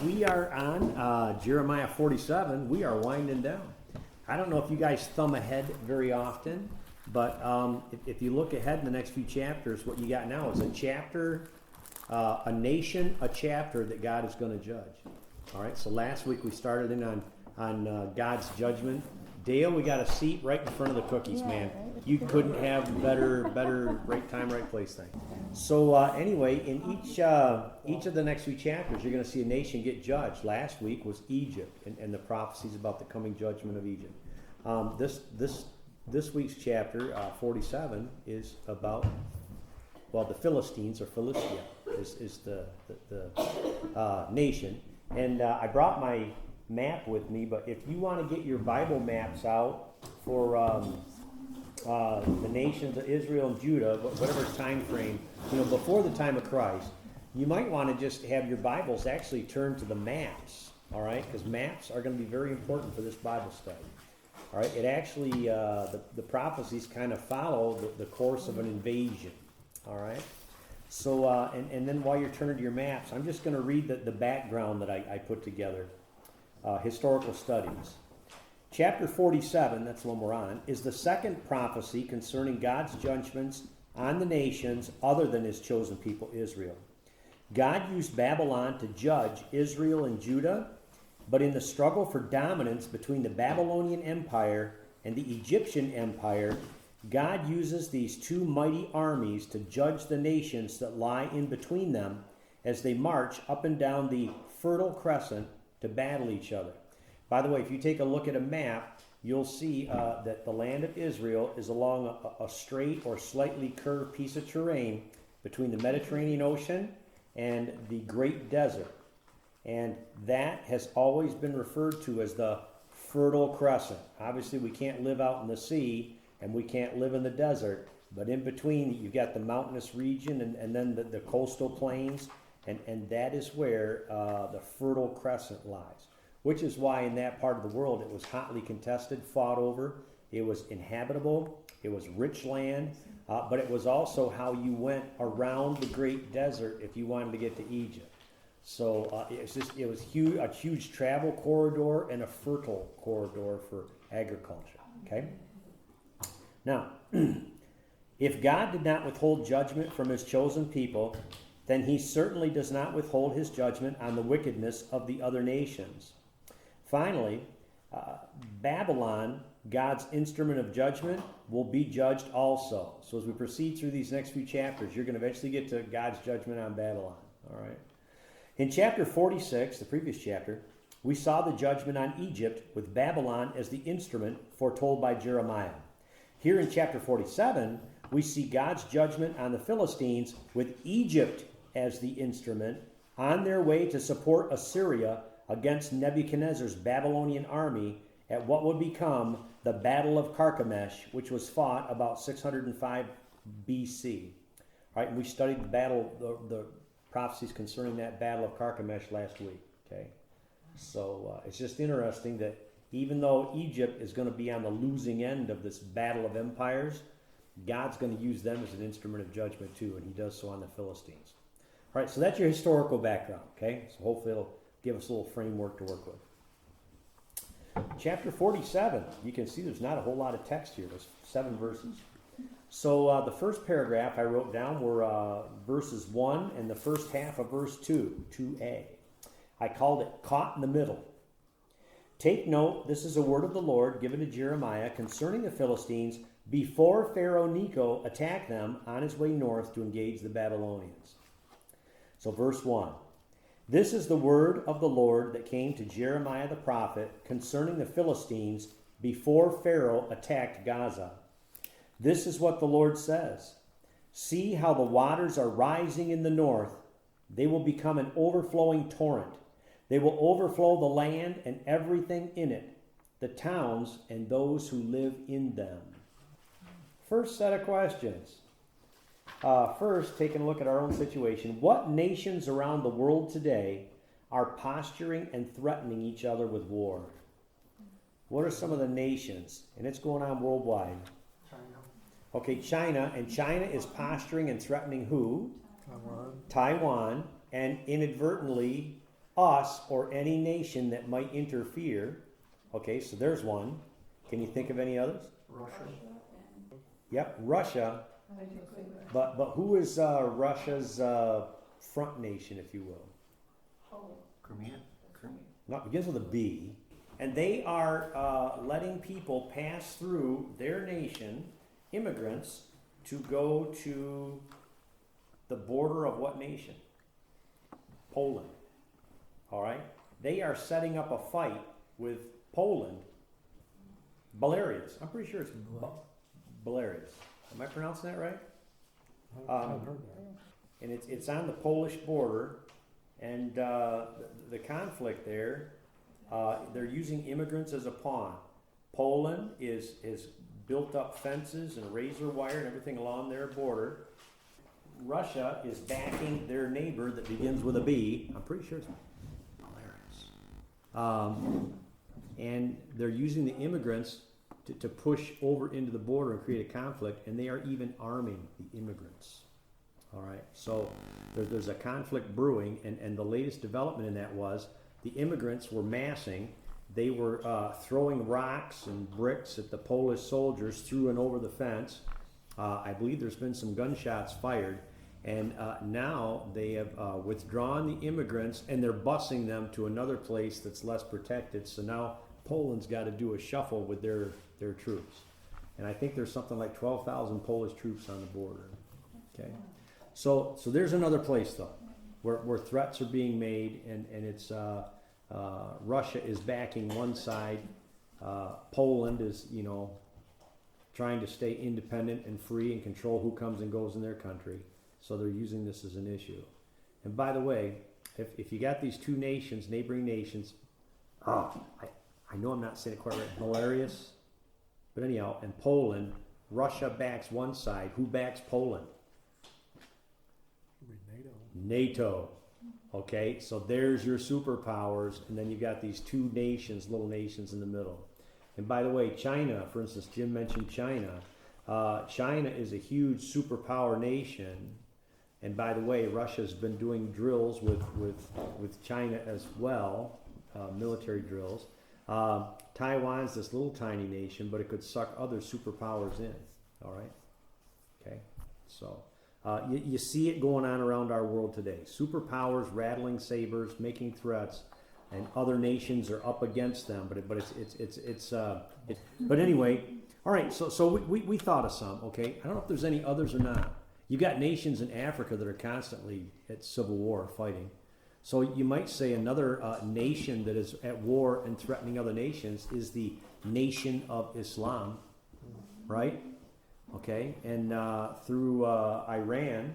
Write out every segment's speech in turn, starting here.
we are on Jeremiah 47. We are winding down. I don't know if you guys thumb ahead very often, but if you look ahead in the next few chapters, what you got now is a chapter, a nation, a chapter that God is going to judge. All right, so last week we started in on God's judgment. Dale, we got a seat right in front of the cookies, man. Right. You couldn't have better right time, right place thing. So anyway, in each of the next few chapters, you're going to see a nation get judged. Last week was Egypt and the prophecies about the coming judgment of Egypt. This week's chapter 47 is about, well, the Philistines, or Philistia is the nation. And I brought my map with me, but if you want to get your Bible maps out for the nations of Israel and Judah, whatever time frame, before the time of Christ, you might want to just have your Bibles actually turn to the maps, all right? Because maps are going to be very important for this Bible study, all right? It actually, the prophecies kind of follow the course of an invasion, all right? So, and then while you're turning to your maps, I'm just going to read the background that I put together. Historical studies. Chapter 47, that's the one we're on, is the second prophecy concerning God's judgments on the nations other than his chosen people, Israel. God used Babylon to judge Israel and Judah, but in the struggle for dominance between the Babylonian Empire and the Egyptian Empire, God uses these two mighty armies to judge the nations that lie in between them as they march up and down the Fertile Crescent to battle each other. By the way, if you take a look at a map, you'll see that the land of Israel is along a straight or slightly curved piece of terrain between the Mediterranean Ocean and the Great Desert. And that has always been referred to as the Fertile Crescent. Obviously, we can't live out in the sea and we can't live in the desert, but in between, you've got the mountainous region and then the coastal plains. And that is where the Fertile Crescent lies, which is why in that part of the world it was hotly contested, fought over. It was inhabitable. It was rich land, but it was also how you went around the Great Desert if you wanted to get to Egypt. So it was a huge travel corridor and a fertile corridor for agriculture. Okay. Now, if God did not withhold judgment from his chosen people, then he certainly does not withhold his judgment on the wickedness of the other nations. Finally, Babylon, God's instrument of judgment, will be judged also. So as we proceed through these next few chapters, you're going to eventually get to God's judgment on Babylon. All right. In chapter 46, the previous chapter, we saw the judgment on Egypt with Babylon as the instrument foretold by Jeremiah. Here in chapter 47, we see God's judgment on the Philistines with Egypt as the instrument on their way to support Assyria against Nebuchadnezzar's Babylonian army at what would become the Battle of Carchemish, which was fought about 605 BC. All right, and we studied the prophecies concerning that Battle of Carchemish last week. Okay, so it's just interesting that even though Egypt is going to be on the losing end of this battle of empires, God's going to use them as an instrument of judgment too, and he does so on the Philistines. All right, so that's your historical background, okay? So hopefully it'll give us a little framework to work with. Chapter 47, you can see there's not a whole lot of text here. There's 7 verses. So the first paragraph I wrote down were verses 1 and the first half of verse 2, 2a. I called it Caught in the Middle. Take note, this is a word of the Lord given to Jeremiah concerning the Philistines before Pharaoh Necho attacked them on his way north to engage the Babylonians. So verse 1. This is the word of the Lord that came to Jeremiah the prophet concerning the Philistines before Pharaoh attacked Gaza. This is what the Lord says. See how the waters are rising in the north. They will become an overflowing torrent. They will overflow the land and everything in it, the towns and those who live in them. First set of questions. First, taking a look at our own situation. What nations around the world today are posturing and threatening each other with war? What are some of the nations? And it's going on worldwide. China. Okay, China. And China is posturing and threatening who? Taiwan. Taiwan. And inadvertently us or any nation that might interfere. Okay, so there's one. Can you think of any others? Russia. Yep, Russia. But who is Russia's front nation, if you will? Crimea. No, it begins with a B. And they are letting people pass through their nation, immigrants, to go to the border of what nation? Poland. All right? They are setting up a fight with Poland. Belarus. I'm pretty sure it's Belarus. Am I pronouncing that right? I've heard that. And it's on the Polish border. And the conflict there, they're using immigrants as a pawn. Poland is built up fences and razor wire and everything along their border. Russia is backing their neighbor that begins with a B. I'm pretty sure it's Belarus. And they're using the immigrants to push over into the border and create a conflict, and they are even arming the immigrants. All right, so there's a conflict brewing, and the latest development in that was the immigrants were massing. They were throwing rocks and bricks at the Polish soldiers through and over the fence. I believe there's been some gunshots fired, and now they have withdrawn the immigrants, and they're busing them to another place that's less protected. So now Poland's got to do a shuffle with their troops. And I think there's something like 12,000 Polish troops on the border. Okay. So there's another place though, where threats are being made, and it's Russia is backing one side, Poland is trying to stay independent and free and control who comes and goes in their country. So they're using this as an issue. And by the way, if you got these two nations, neighboring nations, I know I'm not saying it quite right, Belarus, but anyhow, and Poland, Russia backs one side. Who backs Poland? NATO. Okay, so there's your superpowers, and then you've got these two nations, little nations in the middle. And by the way, China, for instance, Jim mentioned China. China is a huge superpower nation, and by the way, Russia's been doing drills with China as well, military drills. Taiwan's this little tiny nation, but it could suck other superpowers in. All right, okay, so. You see it going on around our world today. Superpowers rattling sabers, making threats, and other nations are up against them. But anyway, all right. So we thought of some. Okay, I don't know if there's any others or not. You got nations in Africa that are constantly at civil war, fighting. So you might say another nation that is at war and threatening other nations is the Nation of Islam, right? Okay, and through Iran,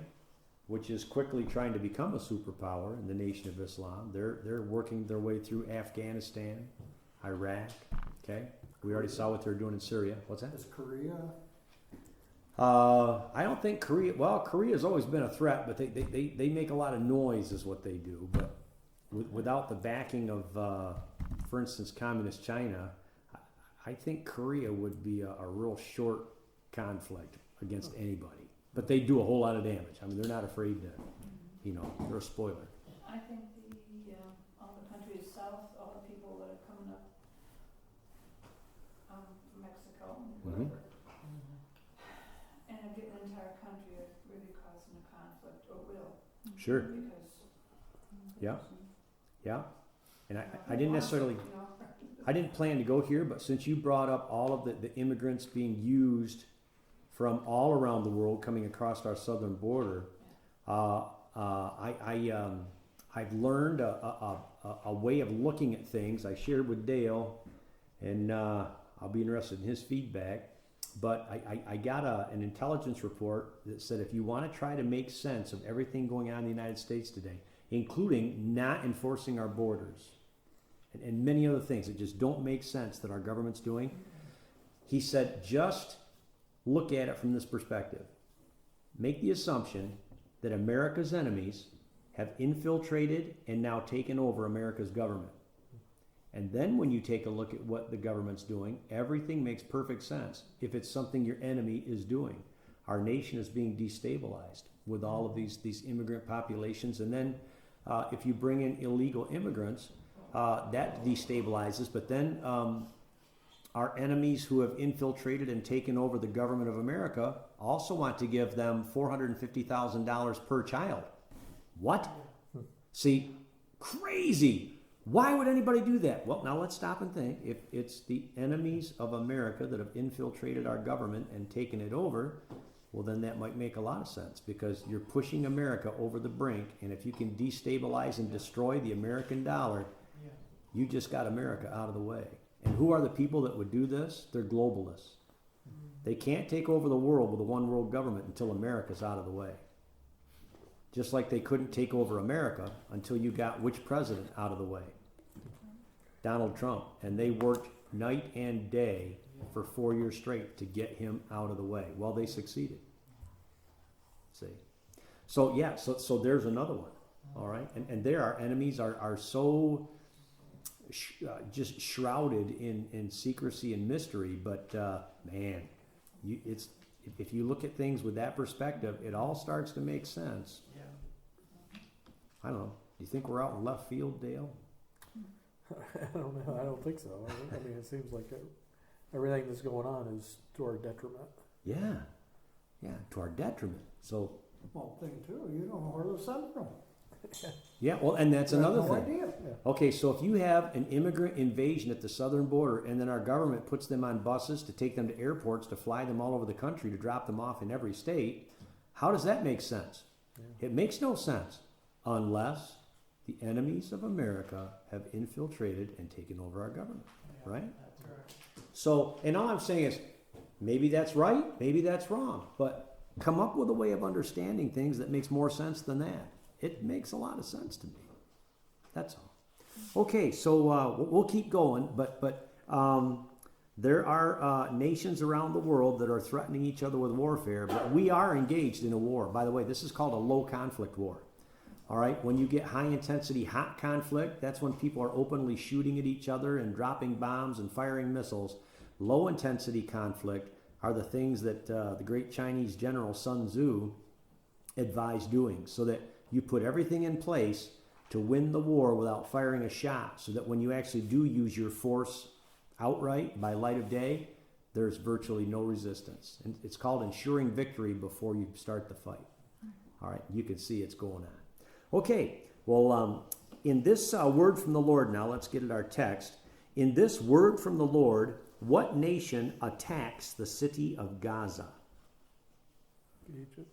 which is quickly trying to become a superpower in the Nation of Islam, they're working their way through Afghanistan, Iraq. Okay, we already saw what they're doing in Syria. What's that? Is Korea? I don't think Korea. Well, Korea's always been a threat, but they make a lot of noise, is what they do. But without the backing of, for instance, communist China, I think Korea would be a real short conflict against anybody, but they do a whole lot of damage. I mean, they're not afraid to, they're a spoiler. I think all the countries south, all the people that are coming up from Mexico, Mm-hmm. and getting into our country are really causing a conflict, or will. Sure. Because Yeah, and I didn't necessarily, I didn't plan to go here, but since you brought up all of the immigrants being used from all around the world coming across our southern border, I've learned a way of looking at things. I shared with Dale, and I'll be interested in his feedback. But I got an intelligence report that said if you want to try to make sense of everything going on in the United States today, including not enforcing our borders and many other things that just don't make sense that our government's doing, he said just look at it from this perspective. Make the assumption that America's enemies have infiltrated and now taken over America's government. And then when you take a look at what the government's doing, everything makes perfect sense if it's something your enemy is doing. Our nation is being destabilized with all of these immigrant populations. And then if you bring in illegal immigrants, that destabilizes. But then our enemies who have infiltrated and taken over the government of America also want to give them $450,000 per child. What? See, crazy. Why would anybody do that? Well, now let's stop and think. If it's the enemies of America that have infiltrated our government and taken it over, well, then that might make a lot of sense, because you're pushing America over the brink, and if you can destabilize and destroy the American dollar, you just got America out of the way. And who are the people that would do this? They're globalists. They can't take over the world with a one world government until America's out of the way. Just like they couldn't take over America until you got which president out of the way? Donald Trump. And they worked night and day for 4 years straight to get him out of the way. Well, they succeeded. See? So, yeah, so there's another one. All right? And there, our enemies are so just shrouded in secrecy and mystery. But, man, if you look at things with that perspective, it all starts to make sense. I don't know. Do you think we're out in left field, Dale? I don't know. I don't think so. I mean, it seems like everything that's going on is to our detriment. Yeah, to our detriment. So, Well, thing too, you don't know where the sun's from. yeah, well, and that's another no thing. idea. Okay, so if you have an immigrant invasion at the southern border, and then our government puts them on buses to take them to airports to fly them all over the country to drop them off in every state, how does that make sense? Yeah. It makes no sense unless the enemies of America have infiltrated and taken over our government, right? That's right. So, and all I'm saying is, maybe that's right, maybe that's wrong, but come up with a way of understanding things that makes more sense than that. It makes a lot of sense to me. That's all. Okay, so we'll keep going, but there are nations around the world that are threatening each other with warfare, but we are engaged in a war. By the way, this is called a low conflict war. All right, when you get high intensity hot conflict, that's when people are openly shooting at each other and dropping bombs and firing missiles. Low intensity conflict are the things that the great Chinese general Sun Tzu advised doing, so that you put everything in place to win the war without firing a shot, so that when you actually do use your force outright by light of day, there's virtually no resistance. And it's called ensuring victory before you start the fight. All right, you can see it's going on. Okay, well, in this word from the Lord now, let's get at our text. In this word from the Lord, what nation attacks the city of Gaza? Egypt.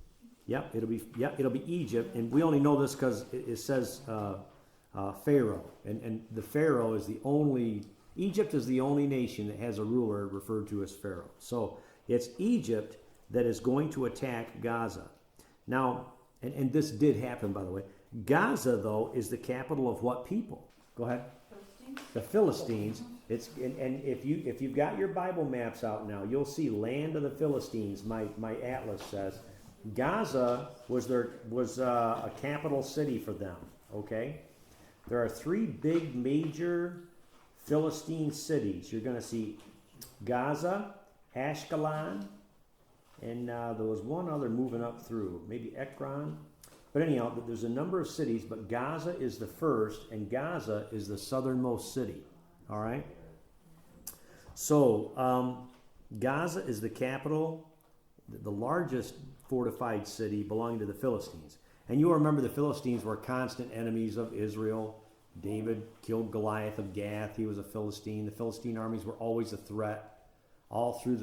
Yep, it'll be Egypt, and we only know this because it says Pharaoh, and the Pharaoh is the only. Egypt is the only nation that has a ruler referred to as Pharaoh. So it's Egypt that is going to attack Gaza. Now, and this did happen, by the way. Gaza, though, is the capital of what people? Go ahead. The Philistines. It's and if you've got your Bible maps out now, you'll see land of the Philistines. My atlas says Gaza was a capital city for them. Okay, there are three big major Philistine cities. You're going to see Gaza, Ashkelon, and there was one other moving up through, maybe Ekron. But anyhow, there's a number of cities, but Gaza is the first, and Gaza is the southernmost city. All right? So, Gaza is the capital, the largest fortified city belonging to the Philistines. And you'll remember the Philistines were constant enemies of Israel. David killed Goliath of Gath. He was a Philistine. The Philistine armies were always a threat all through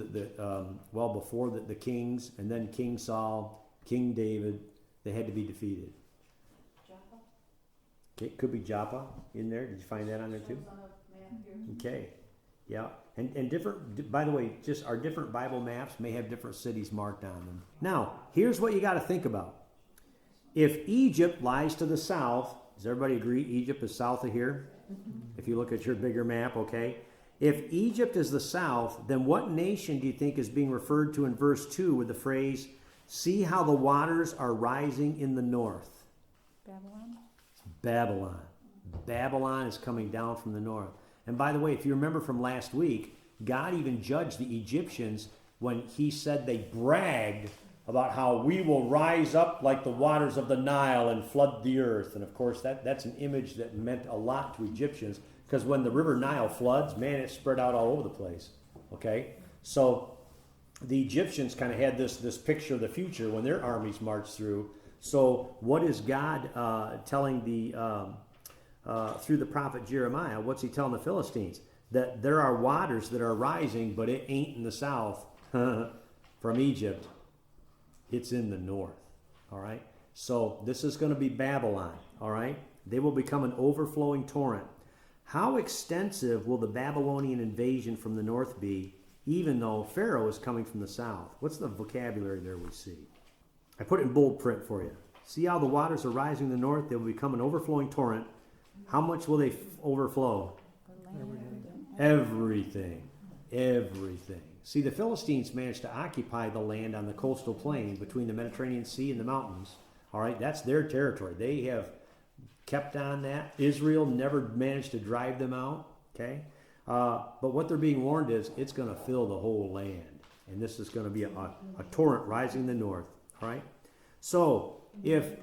before the kings, and then King Saul, King David. They had to be defeated. Joppa? Okay, could be Joppa in there. Did you find that on there too? Shows on a map here. Okay, yeah, and different. By the way, just our different Bible maps may have different cities marked on them. Now, here's what you got to think about. If Egypt lies to the south, does everybody agree Egypt is south of here? If you look at your bigger map, okay. If Egypt is the south, then what nation do you think is being referred to in verse 2 with the phrase, "See how the waters are rising in the north"? Babylon? Babylon. Babylon is coming down from the north. And by the way, if you remember from last week, God even judged the Egyptians when he said they bragged about how we will rise up like the waters of the Nile and flood the earth. And of course, that's an image that meant a lot to Egyptians, because when the river Nile floods, man, it's spread out all over the place. Okay? So the Egyptians kind of had this picture of the future when their armies marched through. So what is God telling through the prophet Jeremiah? What's he telling the Philistines? That there are waters that are rising, but it ain't in the south from Egypt. It's in the north. All right? So this is going to be Babylon. All right? They will become an overflowing torrent. How extensive will the Babylonian invasion from the north be, even though Pharaoh is coming from the south? What's the vocabulary there we see? I put it in bold print for you. See how the waters are rising in the north? They will become an overflowing torrent. How much will they overflow? Everything. Everything. See, the Philistines managed to occupy the land on the coastal plain between the Mediterranean Sea and the mountains. All right, that's their territory. They have kept on that. Israel never managed to drive them out. Okay, but what they're being warned is it's going to fill the whole land, and this is going to be a torrent rising in the north. All right, so if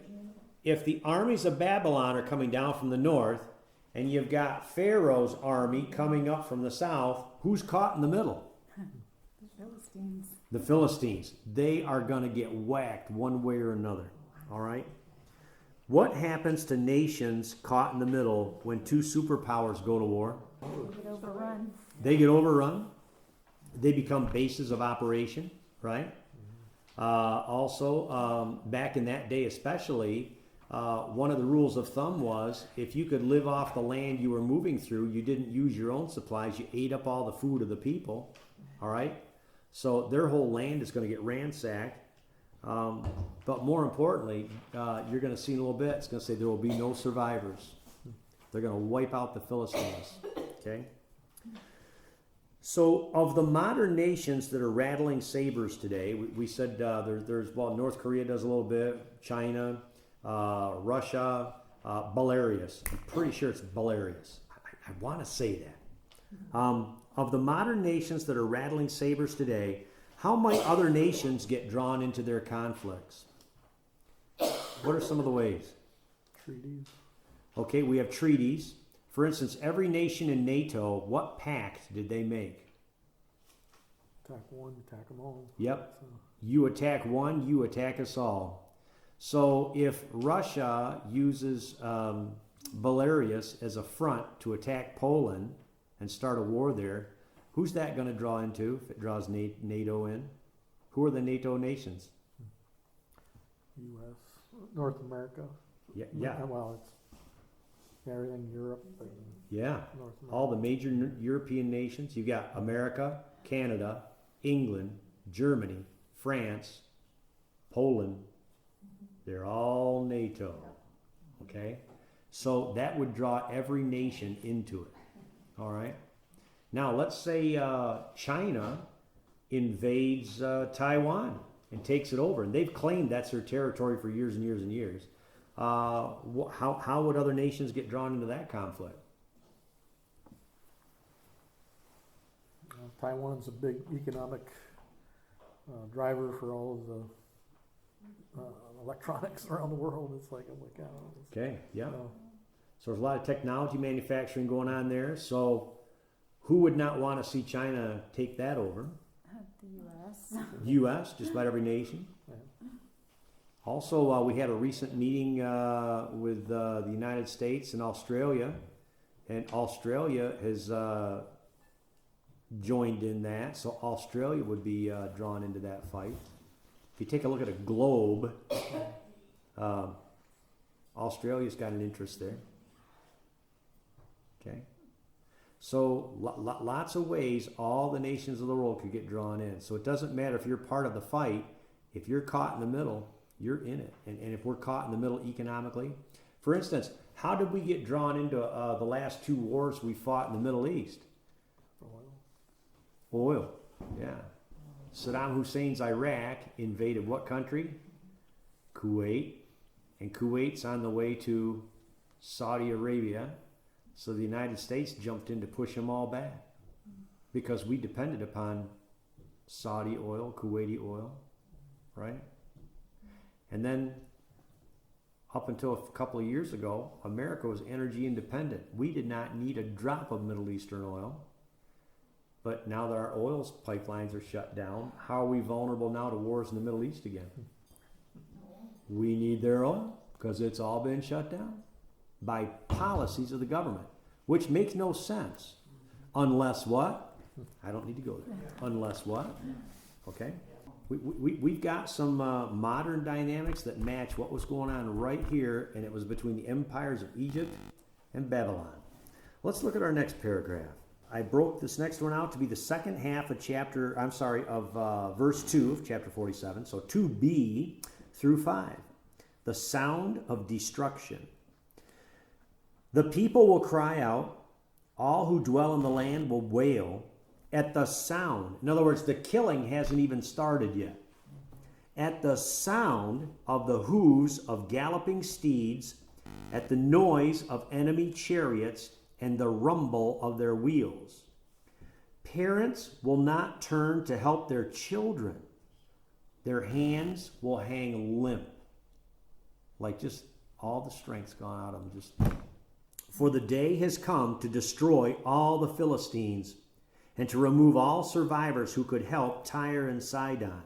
the armies of Babylon are coming down from the north, and you've got Pharaoh's army coming up from the south, who's caught in the middle? The Philistines. The Philistines. They are going to get whacked one way or another. All right? What happens to nations caught in the middle when two superpowers go to war? They get overrun. They get overrun. They become bases of operation, right? Also, back in that day especially, one of the rules of thumb was if you could live off the land you were moving through, you didn't use your own supplies, you ate up all the food of the people. All right? So their whole land is going to get ransacked. But more importantly, you're going to see in a little bit, it's going to say there will be no survivors. They're going to wipe out the Philistines. Okay? So of the modern nations that are rattling sabers today, we said there's North Korea does a little bit, China, Russia, Belarus. I'm pretty sure it's Belarus. I want to say that. Of the modern nations that are rattling sabers today, how might other nations get drawn into their conflicts? What are some of the ways? Treaties. Okay, we have treaties. For instance, every nation in NATO, what pact did they make? Attack one, attack them all. Yep. So, You attack one, you attack us all. So if Russia uses Belarus as a front to attack Poland and start a war there, who's that going to draw into if it draws NATO in? Who are the NATO nations? U.S., North America. Yeah. Well, it's everything Europe and Yeah. North America. All the major European nations. You've got America, Canada, England, Germany, France, Poland. They're all NATO. Okay? So that would draw every nation into it. All right? Now, let's say China invades Taiwan and takes it over. And they've claimed that's their territory for years and years and years. How would other nations get drawn into that conflict? Taiwan's a big economic driver for all of the electronics around the world. It's like, oh my God. Okay, yeah. Uh, So there's a lot of technology manufacturing going on there. So who would not want to see China take that over? The U.S. U.S., just about every nation. yeah. Also, we had a recent meeting with the United States and Australia. And Australia has joined in that. So Australia would be drawn into that fight. If you take a look at a globe, Australia's got an interest there. Okay? So lots of ways all the nations of the world could get drawn in. So it doesn't matter if you're part of the fight. If you're caught in the middle, you're in it. And if we're caught in the middle economically, for instance, how did we get drawn into the last two wars we fought in the Middle East? Oil. Yeah. Saddam Hussein's Iraq invaded what country? Kuwait. And Kuwait's on the way to Saudi Arabia. So the United States jumped in to push them all back because we depended upon Saudi oil, Kuwaiti oil, right? And then up until a couple of years ago, America was energy independent. We did not need a drop of Middle Eastern oil. But now that our oil pipelines are shut down, how are we vulnerable now to wars in the Middle East again? We need their oil because it's all been shut down by policies of the government, which makes no sense. Unless what? I don't need to go there. Unless what? Okay? We've got some modern dynamics that match what was going on right here, and it was between the empires of Egypt and Babylon. Let's look at our next paragraph. I broke this next one out to be the second half of verse 2 of chapter 47. So 2b through 5. The sound of destruction. The people will cry out, all who dwell in the land will wail at the sound. In other words, the killing hasn't even started yet. At the sound of the hooves of galloping steeds, at the noise of enemy chariots, and the rumble of their wheels. Parents will not turn to help their children. Their hands will hang limp. Like just all the strength's gone out of them. For the day has come to destroy all the Philistines and to remove all survivors who could help Tyre and Sidon.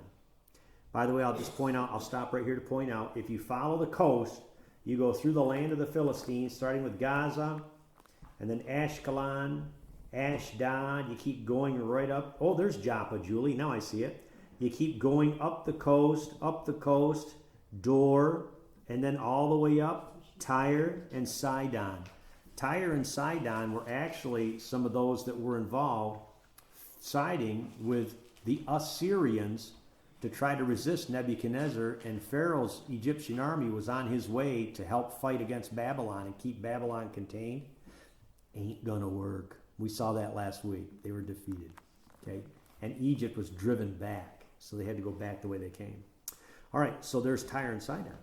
By the way, I'll stop right here to point out, if you follow the coast, you go through the land of the Philistines, starting with Gaza, and then Ashkelon, Ashdod. You keep going right up. Oh, there's Joppa, Julie. Now I see it. You keep going up the coast, Dor, and then all the way up, Tyre and Sidon. Tyre and Sidon were actually some of those that were involved siding with the Assyrians to try to resist Nebuchadnezzar, and Pharaoh's Egyptian army was on his way to help fight against Babylon and keep Babylon contained. Ain't gonna work. We saw that last week. They were defeated. Okay? And Egypt was driven back. So they had to go back the way they came. All right, so there's Tyre and Sidon.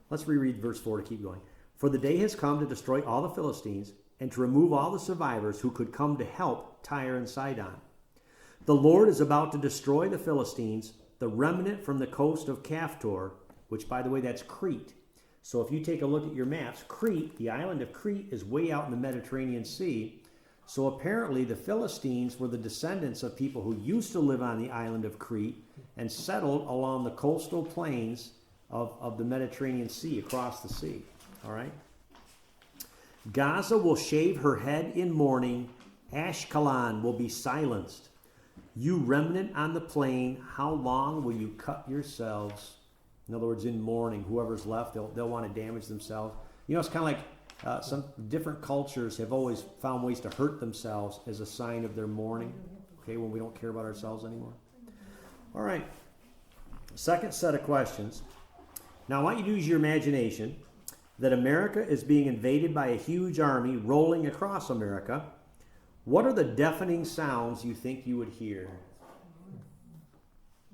Let's reread verse 4 to keep going. For the day has come to destroy all the Philistines and to remove all the survivors who could come to help Tyre and Sidon. The Lord is about to destroy the Philistines, the remnant from the coast of Caphtor, which, by the way, that's Crete. So if you take a look at your maps, Crete, the island of Crete, is way out in the Mediterranean Sea. So apparently the Philistines were the descendants of people who used to live on the island of Crete and settled along the coastal plains of the Mediterranean Sea, across the sea. All right? Gaza will shave her head in mourning. Ashkelon will be silenced. You remnant on the plain, how long will you cut yourselves? In other words, in mourning, whoever's left, they'll want to damage themselves. You know, it's kind of like some different cultures have always found ways to hurt themselves as a sign of their mourning, okay, when we don't care about ourselves anymore. All right. Second set of questions. Now, I want you to use your imagination that America is being invaded by a huge army rolling across America. What are the deafening sounds you think you would hear?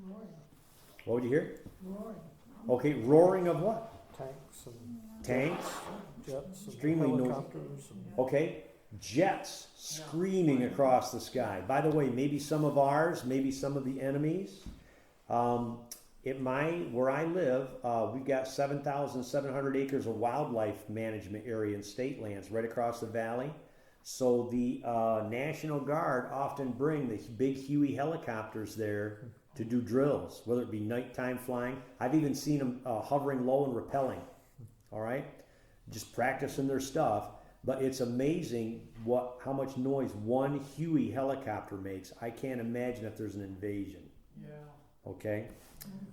Roaring. What would you hear? Roaring. Okay, roaring of what? Tanks and Tanks? jets and Extremely noisy. helicopters. And Okay, jets screaming across the sky. By the way, maybe some of ours, maybe some of the enemies. Where I live, we've got 7,700 acres of wildlife management area and state lands right across the valley. So the National Guard often bring the big Huey helicopters there to do drills, whether it be nighttime flying. I've even seen them hovering low and rappelling. All right, just practicing their stuff. But it's amazing how much noise one Huey helicopter makes. I can't imagine if there's an invasion. Yeah. Okay.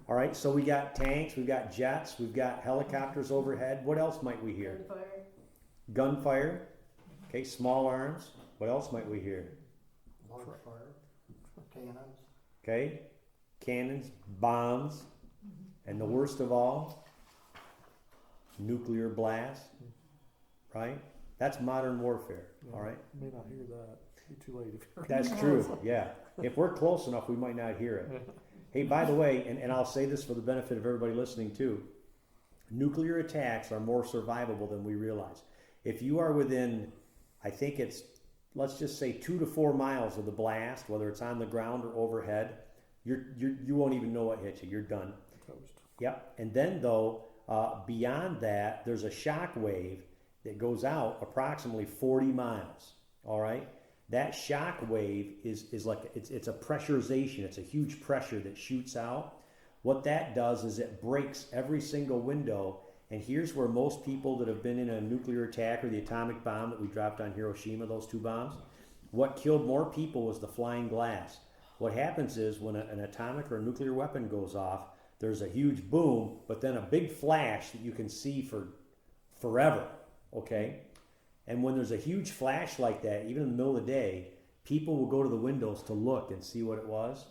All right. So we got tanks, we've got jets, we've got helicopters overhead. What else might we hear? Gunfire. Okay. Small arms. What else might we hear? Large fire. Cannons. Okay. Cannons, bombs, and the worst of all, nuclear blast. Right? That's modern warfare. yeah, All right. you may not hear that. It'd be too late if you're That's true. Yeah. If we're close enough, we might not hear it. Hey, by the way, and I'll say this for the benefit of everybody listening too, nuclear attacks are more survivable than we realize. If you are within, I think it's, let's just say 2 to 4 miles of the blast, whether it's on the ground or overhead, you won't even know what hit you. You're done. toast. Yep. And then though, beyond that, there's a shock wave that goes out approximately 40 miles. All right. That shock wave is like, it's a pressurization. It's a huge pressure that shoots out. What that does is it breaks every single window. And here's where most people that have been in a nuclear attack or the atomic bomb that we dropped on Hiroshima, those 2 bombs, what killed more people was the flying glass. What happens is when an atomic or a nuclear weapon goes off, there's a huge boom, but then a big flash that you can see for forever, okay? And when there's a huge flash like that, even in the middle of the day, people will go to the windows to look and see what it was.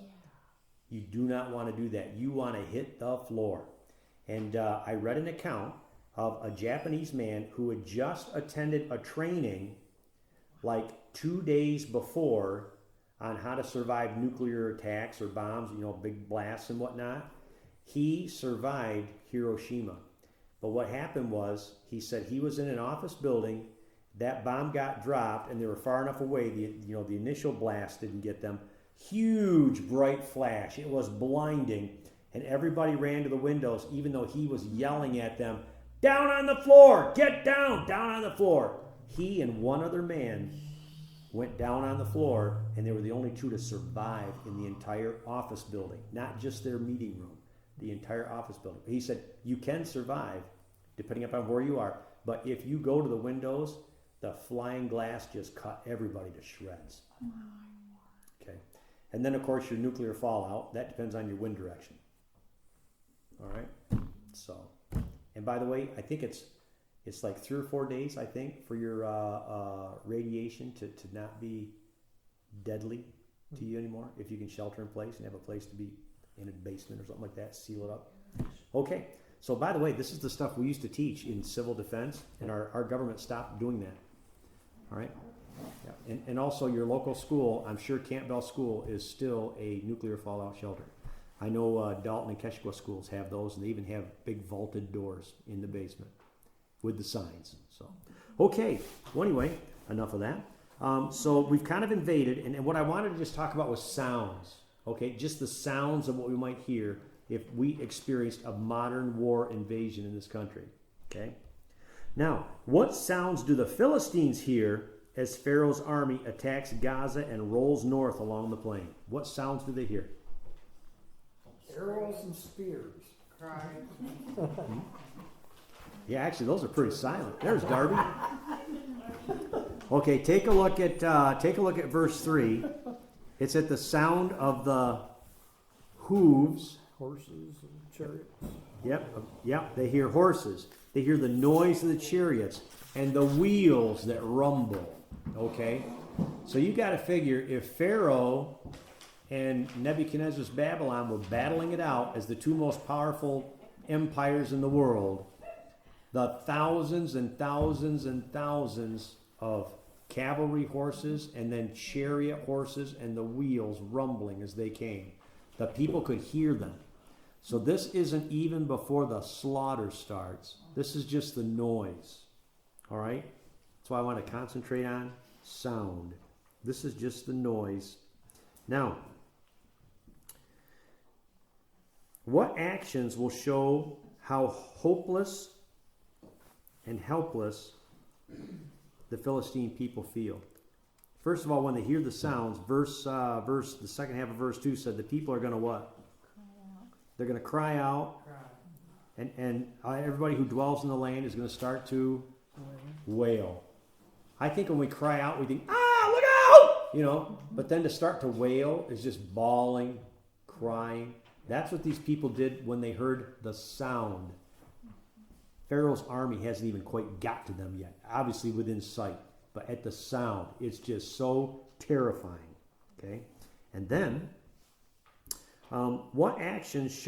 You do not want to do that. You want to hit the floor. And I read an account of a Japanese man who had just attended a training like 2 days before on how to survive nuclear attacks or bombs, big blasts and whatnot. He survived Hiroshima. But what happened was, he said he was in an office building, that bomb got dropped, and they were far enough away, the initial blast didn't get them. Huge bright flash. It was blinding. And everybody ran to the windows, even though he was yelling at them, down on the floor, get down on the floor. He and one other man went down on the floor, and they were the only 2 to survive in the entire office building, not just their meeting room, the entire office building. He said, you can survive, depending upon where you are, but if you go to the windows, the flying glass just cut everybody to shreds. Okay. And then, of course, your nuclear fallout, that depends on your wind direction. All right. So, and by the way, I think it's like 3 or 4 days, I think, for your radiation to not be deadly to you anymore. If you can shelter in place and have a place to be in a basement or something like that, seal it up. Okay. So by the way, this is the stuff we used to teach in civil defense, and our government stopped doing that. All right. Yeah. And also your local school, I'm sure Campbell School is still a nuclear fallout shelter. I know Dalton and Keshua schools have those, and they even have big vaulted doors in the basement with the signs. So, okay. Well, anyway, enough of that. So we've kind of invaded, and what I wanted to just talk about was sounds. Okay, just the sounds of what we might hear if we experienced a modern war invasion in this country. Okay. Now, what sounds do the Philistines hear as Pharaoh's army attacks Gaza and rolls north along the plain? What sounds do they hear? Arrows and spears. Cries. Yeah, actually, those are pretty silent. There's Darby. Okay, take a look at verse 3. It's at the sound of the hooves. Horses and chariots. Yep. They hear horses. They hear the noise of the chariots and the wheels that rumble. Okay, so you got to figure if Pharaoh and Nebuchadnezzar's Babylon were battling it out as the 2 most powerful empires in the world, the thousands and thousands and thousands of cavalry horses and then chariot horses and the wheels rumbling as they came, the people could hear them. So this isn't even before the slaughter starts. This is just the noise. All right? That's why I want to concentrate on sound. This is just the noise. Now, what actions will show how hopeless and helpless the Philistine people feel? First of all, when they hear the sounds, the second half of verse 2 said the people are going to what? They're going to cry out, and everybody who dwells in the land is going to start to wail. I think when we cry out, we think, look out! But then to start to wail is just bawling, crying. That's what these people did when they heard the sound. Pharaoh's army hasn't even quite got to them yet, obviously within sight. But at the sound, it's just so terrifying. Okay? And then, what actions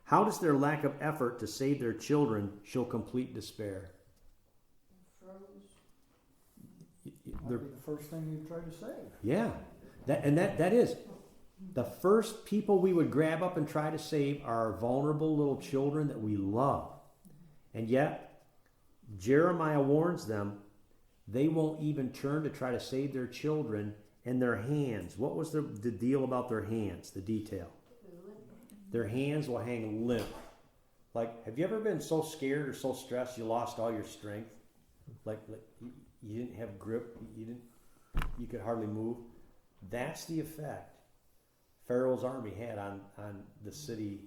how does their lack of effort to save their children show complete despair? That'd be the first thing you try to save. Yeah. That is. The first people we would grab up and try to save are our vulnerable little children that we love. And yet, Jeremiah warns them, they won't even turn to try to save their children and their hands. What was the deal about their hands, the detail? Their hands will hang limp. Like, have you ever been so scared or so stressed you lost all your strength? Like you didn't have grip, you could hardly move. That's the effect Pharaoh's army had on this city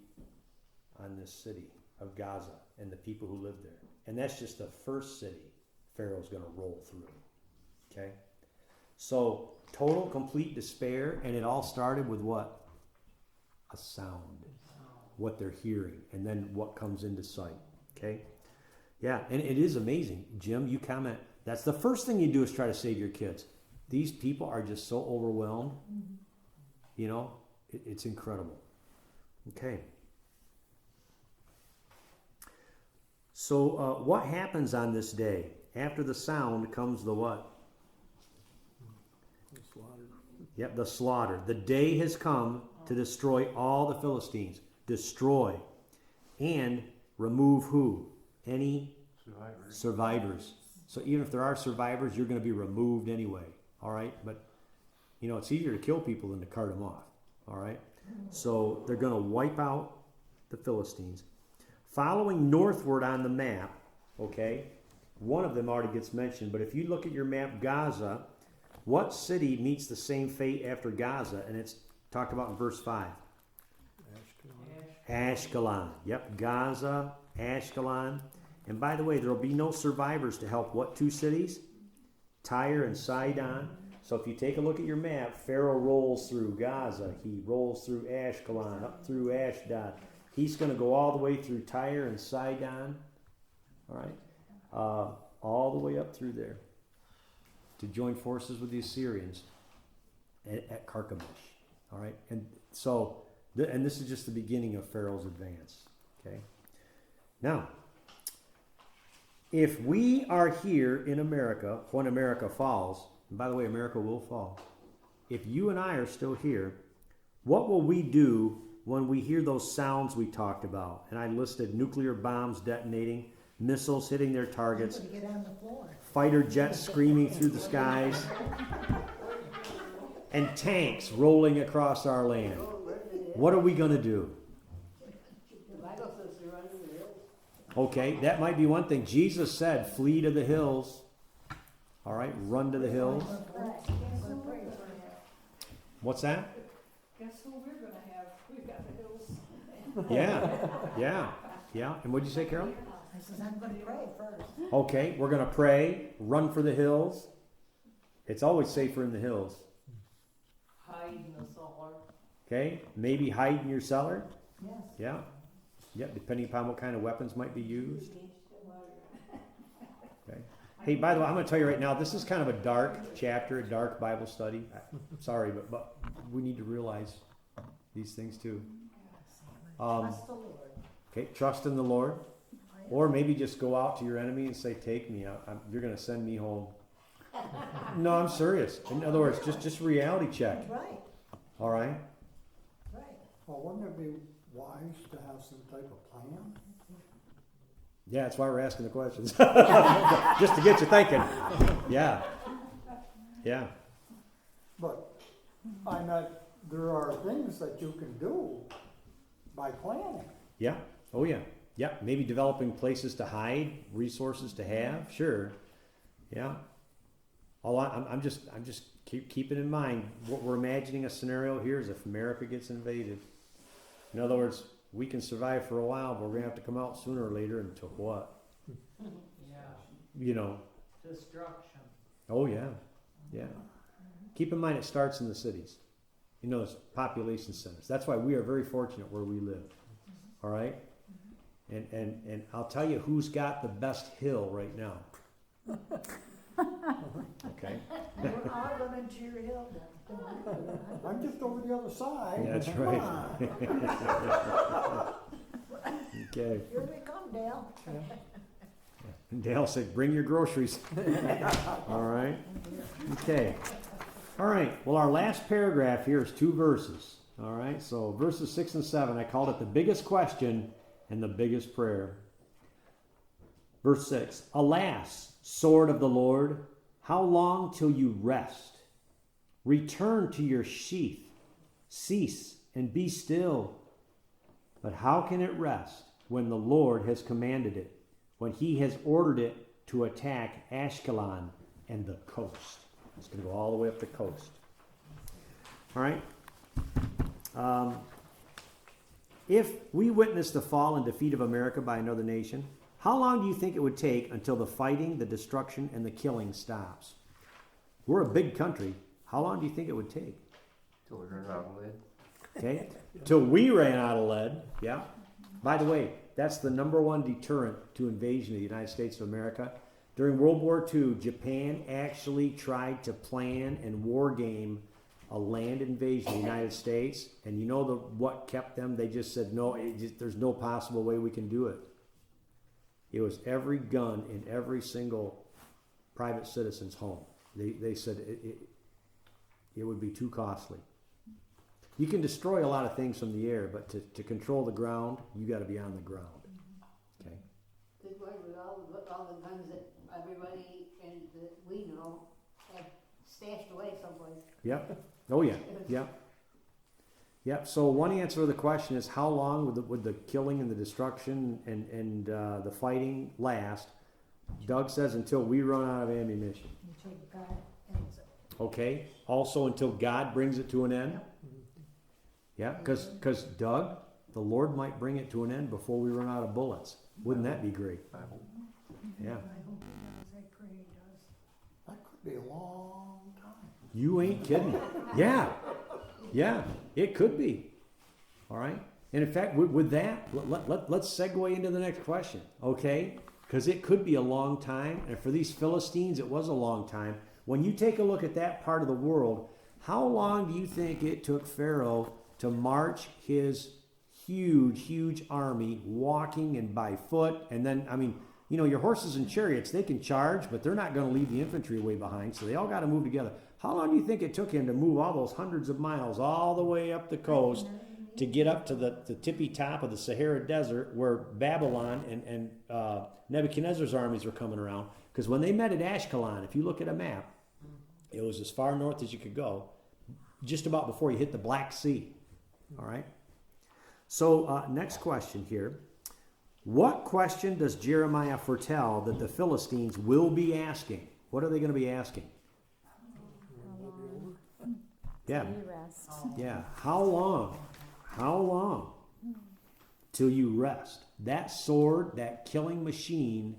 of Gaza and the people who lived there. And that's just the first city Pharaoh's going to roll through. Okay? So, total, complete despair, and it all started with what? A sound. What they're hearing, and then what comes into sight. Okay? Yeah, and it is amazing. Jim, you comment, that's the first thing you do is try to say to your kids, these people are just so overwhelmed. You know, it's incredible. Okay. So what happens on this day? After the sound comes the what? The slaughter. Yep, the slaughter. The day has come to destroy all the Philistines. Destroy. And remove who? Any survivors. So even if there are survivors, you're going to be removed anyway. All right? But, you know, it's easier to kill people than to cart them off. All right? So they're going to wipe out the Philistines. Following northward on the map, okay, one of them already gets mentioned, but if you look at your map, Gaza, what city meets the same fate after Gaza? And it's talked about in verse 5. Ashkelon. Yep, Gaza, Ashkelon. And by the way, there will be no survivors to help what two cities? Tyre and Sidon. So if you take a look at your map, Pharaoh rolls through Gaza. He rolls through Ashkelon, up through Ashdod. He's going to go all the way through Tyre and Sidon. All right? All the way up through there to join forces with the Assyrians at Carchemish. All right? And so, and this is just the beginning of Pharaoh's advance. Okay? Now, if we are here in America, when America falls, and by the way, America will fall. If you and I are still here, what will we do when we hear those sounds we talked about? And I listed nuclear bombs detonating, missiles hitting their targets, Get on the floor. fighter jets screaming through the skies, and tanks rolling across our land. What are we going to do? Okay, that might be one thing. Jesus said, flee to the hills. All right, run to the hills. What's that? Guess who we're gonna have? We've got the hills. Yeah. And what'd you say, Carol? I says, I'm gonna pray first. Okay, we're going to pray, run for the hills. It's always safer in the hills. Hide in the cellar. Okay, maybe hide in your cellar. Yes. Yeah, depending upon what kind of weapons might be used. Okay. Hey, by the way, I'm going to tell you right now, this is kind of a dark chapter, a dark Bible study. Sorry, but we need to realize these things too. Trust the Lord. Okay, trust in the Lord. Or maybe just go out to your enemy and say, take me. You're going to send me home. No, I'm serious. In other words, just reality check. Right, All right? right. Well, wouldn't it be wise to have some type of plan? Yeah, that's why we're asking the questions. Just to get you thinking. Yeah. But I meant there are things that you can do by planning. Yeah. Oh, yeah. Yeah. Maybe developing places to hide, resources to have. Sure. Yeah. I'm just keeping in mind what we're imagining a scenario here is if America gets invaded. In other words, we can survive for a while, but we're gonna have to come out sooner or later into what? Yeah. You know. Destruction. Oh yeah. Keep in mind it starts in the cities. You know, it's population centers. That's why we are very fortunate where we live. All right? And I'll tell you who's got the best hill right now. Okay. I'll run into your hill then. I'm just over the other side. That's Come right. on. Okay. Here we come, Dale. And Dale said, bring your groceries. All right. Okay. All right. Well, our last paragraph here is 2 verses. All right. So verses 6 and 7, I called it the biggest question and the biggest prayer. Verse 6, alas, sword of the Lord, how long till you rest? Return to your sheath. Cease and be still. But how can it rest when the Lord has commanded it, when he has ordered it to attack Ashkelon and the coast? It's going to go all the way up the coast. All right? If we witness the fall and defeat of America by another nation, how long do you think it would take until the fighting, the destruction, and the killing stops? We're a big country. How long do you think it would take? Till we run out of lead. Okay? Till we ran out of lead. Yeah. By the way, that's the number one deterrent to invasion of the United States of America. During World War II, Japan actually tried to plan and war game a land invasion of the United States. And you know what kept them? They just said, no, there's no possible way we can do it. It was every gun in every single private citizen's home. They said it would be too costly. You can destroy a lot of things from the air, but to control the ground, you got to be on the ground. Okay. This way with all the guns that everybody that we know have stashed away someplace. Yep. Oh yeah. Yep. Yep. So one answer to the question is, how long would the killing and the destruction and the fighting last? Doug says until we run out of ammunition. Until God ends it. Okay. Also until God brings it to an end. Yeah. Because Doug, the Lord might bring it to an end before we run out of bullets. Wouldn't that be great? I hope. Yeah. I hope he does. I pray he does. That could be a long time. You ain't kidding. Yeah. Yeah, it could be. All right. And in fact, with that, let's segue into the next question, okay? Because it could be a long time. And for these Philistines, it was a long time. When you take a look at that part of the world, how long do you think it took Pharaoh to march his huge army, walking and by foot? And then, I mean, you know, your horses and chariots, they can charge, but they're not going to leave the infantry way behind. So they all got to move together. How long do you think it took him to move all those hundreds of miles all the way up the coast to get up to the tippy top of the Sahara Desert where Babylon and Nebuchadnezzar's armies were coming around? Because when they met at Ashkelon, if you look at a map, it was as far north as you could go, just about before you hit the Black Sea. All right? So next question here. What question does Jeremiah foretell that the Philistines will be asking? What are they going to be asking? How long? Yeah. Till you rest. Yeah. How long? How long till you rest? That sword, that killing machine,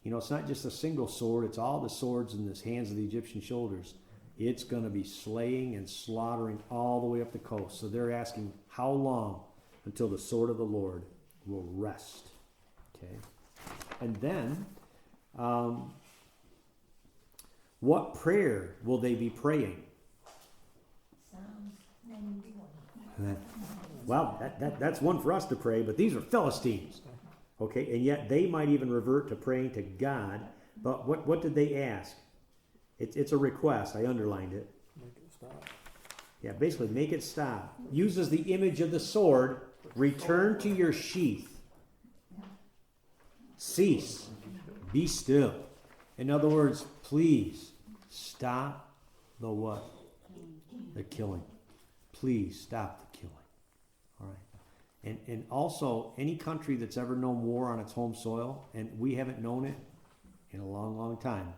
you know, it's not just a single sword, it's all the swords in the hands of the Egyptian shoulders. It's going to be slaying and slaughtering all the way up the coast. So they're asking, how long until the sword of the Lord will rest? Okay. And then, what prayer will they be praying? Psalms 91. Well, that's one for us to pray, but these are Philistines. Okay, and yet they might even revert to praying to God. But what did they ask? It's a request. I underlined it. Make it stop. Yeah, basically, make it stop. Uses the image of the sword. Return to your sheath. Cease. Be still. In other words, please stop the what? The killing. Please stop the killing. All right. And also, any country that's ever known war on its home soil, and we haven't known it in a long time,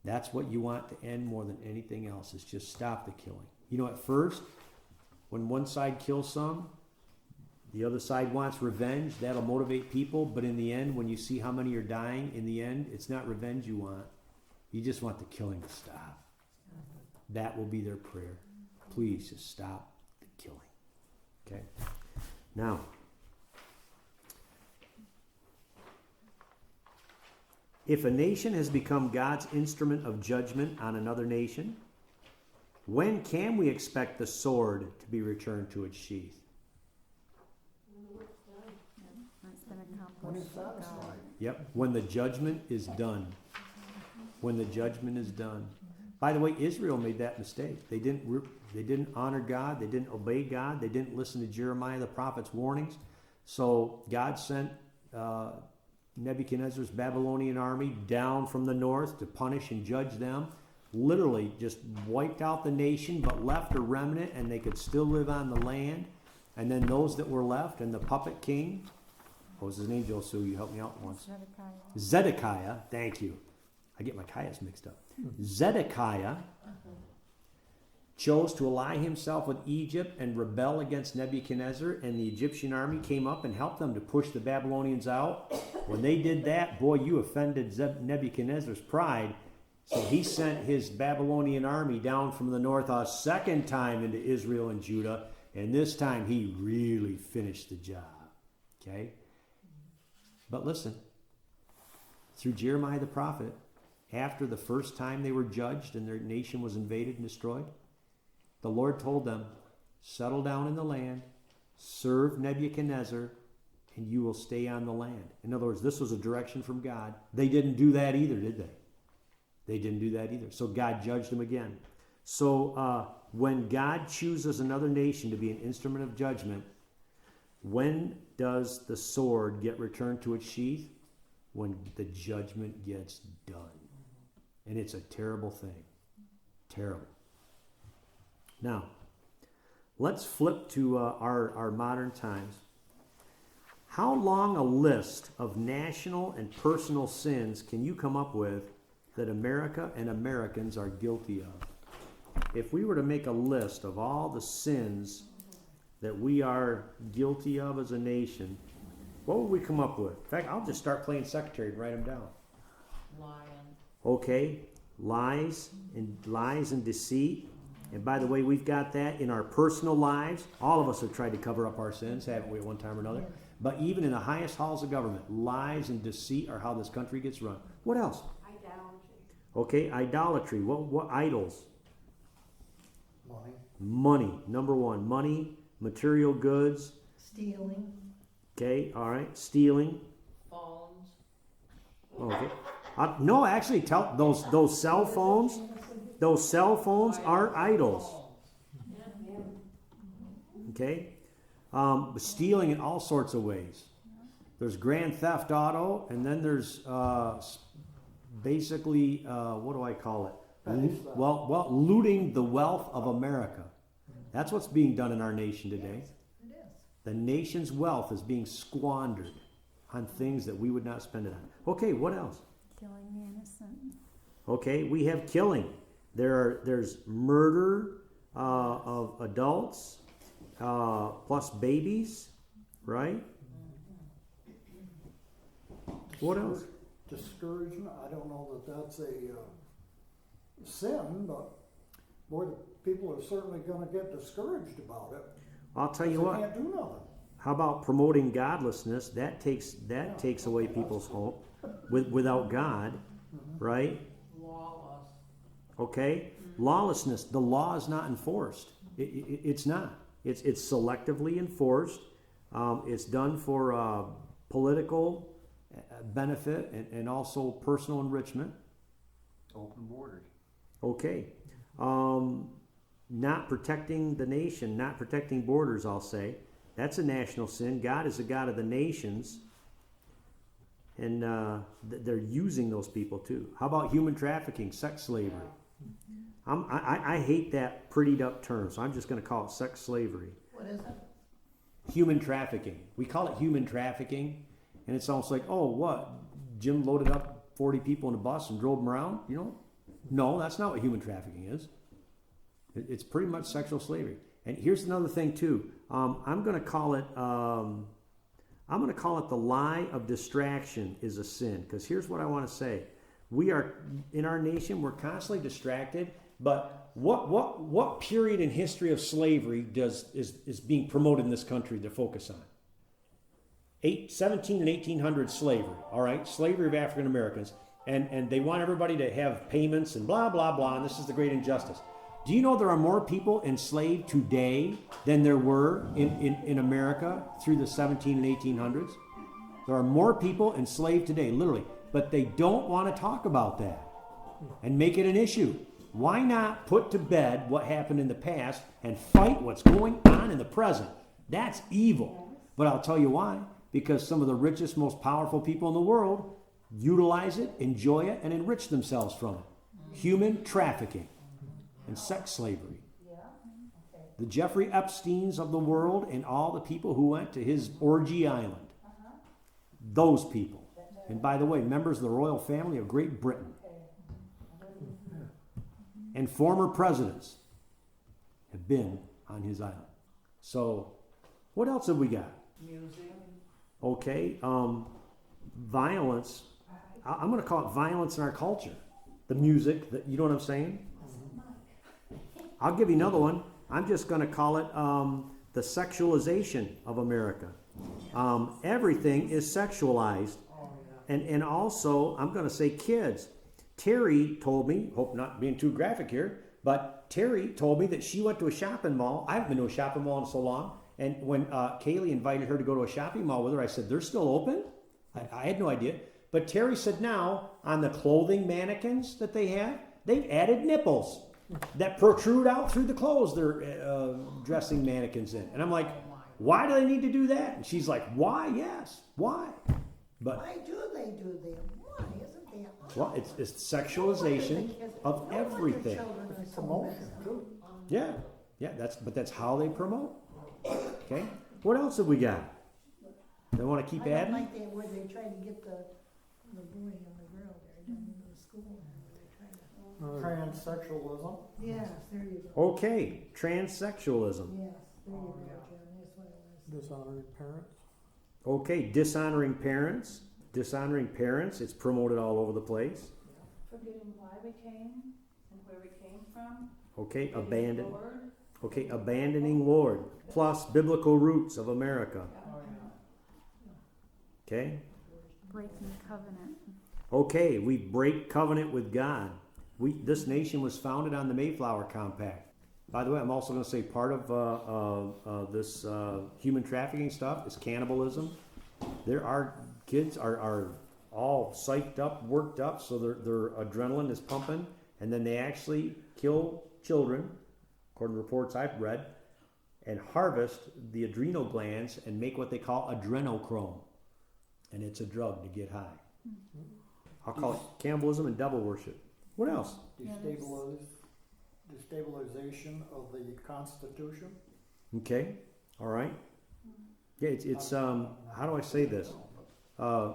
that's what you want to end more than anything else, is just stop the killing. You know, at first, when one side kills some, the other side wants revenge. That'll motivate people. But in the end, when you see how many are dying, in the end, it's not revenge you want. You just want the killing to stop. That will be their prayer. Please just stop the killing. Okay? Now, if a nation has become God's instrument of judgment on another nation, when can we expect the sword to be returned to its sheath? That's been When accomplished. it's by God. satisfied. Yep, when the judgment is done. When the judgment is done. By the way, Israel made that mistake. They didn't honor God. They didn't obey God. They didn't listen to Jeremiah the prophet's warnings. So God sent Nebuchadnezzar's Babylonian army down from the north to punish and judge them. Literally just wiped out the nation, but left a remnant, and they could still live on the land. And then those that were left, and the puppet king, what was his name, Josu? You helped me out once. Zedekiah, thank you. I get my Kaias mixed up. Zedekiah chose to ally himself with Egypt and rebel against Nebuchadnezzar, and the Egyptian army came up and helped them to push the Babylonians out. When they did that, boy, you offended Nebuchadnezzar's pride. So he sent his Babylonian army down from the north a second time into Israel and Judah, and this time he really finished the job. Okay? But listen, through Jeremiah the prophet, after the first time they were judged and their nation was invaded and destroyed, the Lord told them, settle down in the land, serve Nebuchadnezzar, and you will stay on the land. In other words, this was a direction from God. They didn't do that either, did they? They didn't do that either. So God judged them again. So when God chooses another nation to be an instrument of judgment, when does the sword get returned to its sheath? When the judgment gets done. And it's a terrible thing. Terrible. Now, let's flip to our modern times. How long a list of national and personal sins can you come up with that America and Americans are guilty of? If we were to make a list of all the sins that we are guilty of as a nation, what would we come up with? In fact, I'll just start playing secretary and write them down. Lying. Okay, lies and deceit. And by the way, we've got that in our personal lives. All of us have tried to cover up our sins, haven't we, at one time or another? But even in the highest halls of government, lies and deceit are how this country gets run. What else? Idolatry. Okay, idolatry. What idols? Money. Number one, money, material goods. Stealing. Okay, all right, stealing. Phones. Okay. No, actually, tell those cell phones. Those cell phones are idols. Okay, stealing in all sorts of ways. There's grand theft auto, and then there's basically what do I call it? Well, looting the wealth of America. That's what's being done in our nation today. It is. The nation's wealth is being squandered on things that we would not spend it on. Okay, what else? Killing the innocent. Okay, we have killing. There's murder of adults plus babies, right? What else? Discouragement. I don't know that that's a sin, but boy, the people are certainly going to get discouraged about it. I'll tell you They what. can't do nothing. How about promoting godlessness? That takes away people's hope. Without God, right? Lawless. Okay, lawlessness. The law is not enforced. It's not. It's selectively enforced. It's done for political benefit and also personal enrichment. Open borders. Okay, not protecting the nation, not protecting borders. I'll say that's a national sin. God is a God of the nations, and they're using those people too. How about human trafficking, sex slavery? I hate that prettied up term, so I'm just going to call it sex slavery. What is it? Human trafficking. We call it human trafficking, and it's almost like, oh, what? Jim loaded up 40 people in a bus and drove them around? You know? No, that's not what human trafficking is. It's pretty much sexual slavery. And here's another thing too. I'm going to call it. I'm going to call it the lie of distraction is a sin. Because here's what I want to say: we are in our nation. We're constantly distracted. But what period in history of slavery is being promoted in this country to focus on? 17 and 1800 slavery. All right, slavery of African Americans, and they want everybody to have payments and blah blah blah. And this is the great injustice. Do you know there are more people enslaved today than there were in America through the 17 and 1800s? There are more people enslaved today, literally, but they don't want to talk about that and make it an issue. Why not put to bed what happened in the past and fight what's going on in the present? That's evil. But I'll tell you why. Because some of the richest, most powerful people in the world utilize it, enjoy it, and enrich themselves from it. Human trafficking and sex slavery. The Jeffrey Epsteins of the world and all the people who went to his orgy island. Those people. And by the way, members of the royal family of Great Britain. And former presidents have been on his island. So, what else have we got? Museum. Okay, violence. I'm going to call it violence in our culture. The music, you know what I'm saying? I'll give you another one. I'm just going to call it the sexualization of America. Everything is sexualized. And also, I'm going to say kids. Terry told me, hope not being too graphic here, but Terry told me that she went to a shopping mall. I haven't been to a shopping mall in so long. And when Kaylee invited her to go to a shopping mall with her, I said, they're still open? I had no idea. But Terry said now, on the clothing mannequins that they have, they've added nipples that protrude out through the clothes they're dressing mannequins in. And I'm like, why do they need to do that? And she's like, why? Yes, why? But Why do they do that? Why isn't that? well, it's sexualization of everything. It's promotion too. Yeah, that's how they promote. Okay, what else have we got? They want to keep I don't adding? like that where they try to get the boy and the girl there down in the school. Where they try to. Transsexualism. Yes, there you go. Okay, transsexualism. Yes, there you go, John. That's what it was. Dishonoring parents. Okay, dishonoring parents. Dishonoring parents. It's promoted all over the place. Forgetting why we came and where we came from. Okay, Forgetting abandon. the Lord. Okay, abandoning Lord. Plus biblical roots of America. Okay. Breaking covenant. Okay, we break covenant with God. This nation was founded on the Mayflower Compact. By the way, I'm also going to say part of this human trafficking stuff is cannibalism. There are kids are all psyched up, worked up, so their adrenaline is pumping, and then they actually kill children, according to reports I've read, and harvest the adrenal glands and make what they call adrenochrome, and it's a drug to get high. I'll call it cannibalism and devil worship. What else? Destabilization of the Constitution. Okay, all right. Yeah, it's how do I say this? A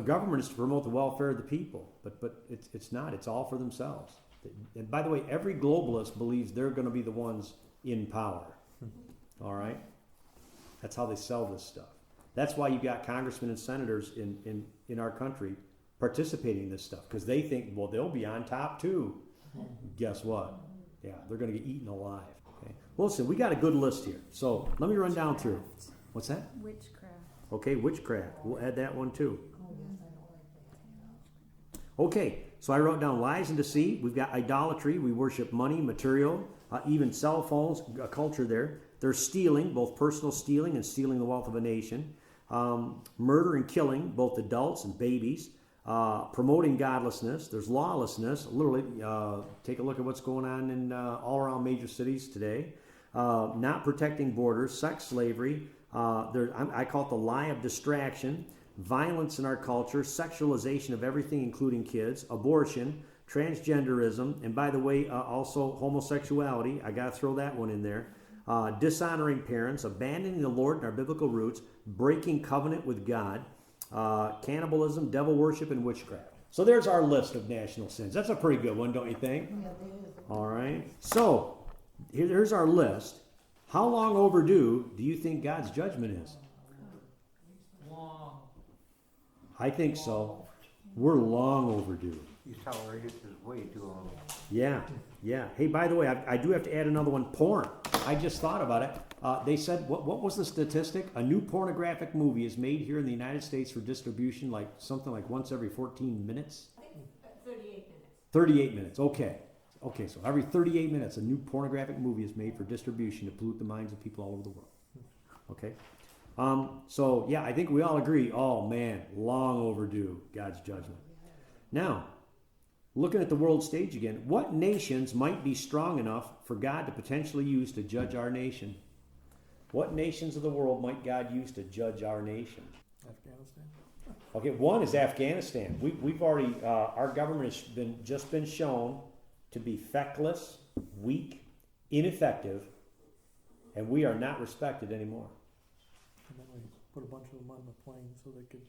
government is to promote the welfare of the people, but it's not. It's all for themselves. And by the way, every globalist believes they're going to be the ones in power. All right, that's how they sell this stuff. That's why you got congressmen and senators in our country participating in this stuff, because they think, well, they'll be on top too. Guess what? Yeah, they're going to get eaten alive. Okay. Well, listen, we got a good list here. So let me run down through. What's that? Witchcraft. Okay, witchcraft. We'll add that one too. Oh, yes, I don't like that. Okay, so I wrote down lies and deceit. We've got idolatry. We worship money, material, even cell phones, a culture there. There's stealing, both personal stealing and stealing the wealth of a nation. Murder and killing, both adults and babies. Promoting godlessness. There's lawlessness. Literally, take a look at what's going on in all around major cities today. Not protecting borders, sex slavery. I call it the lie of distraction. Violence in our culture, sexualization of everything, including kids, abortion, transgenderism, and by the way, also homosexuality. I got to throw that one in there. Dishonoring parents, abandoning the Lord and our biblical roots, breaking covenant with God. Cannibalism, devil worship, and witchcraft. So there's our list of national sins. That's a pretty good one, don't you think? Yeah, that is. All right. So here's our list. How long overdue do you think God's judgment is? Long. I think so. We're long overdue. You tolerated this way too long. Yeah. Hey, by the way, I do have to add another one. Porn. I just thought about it. They said, what was the statistic? A new pornographic movie is made here in the United States for distribution like something like once every 14 minutes? 38 minutes. 38 minutes, okay. Okay, so every 38 minutes, a new pornographic movie is made for distribution to pollute the minds of people all over the world. Okay? So, yeah, I think we all agree, oh man, long overdue, God's judgment. Now, looking at the world stage again, what nations might be strong enough for God to potentially use to judge our nation? What nations of the world might God use to judge our nation? Afghanistan. Okay, one is Afghanistan. We've already, our government has just been shown to be feckless, weak, ineffective, And we are not respected anymore. And then we put a bunch of them on the plane so they could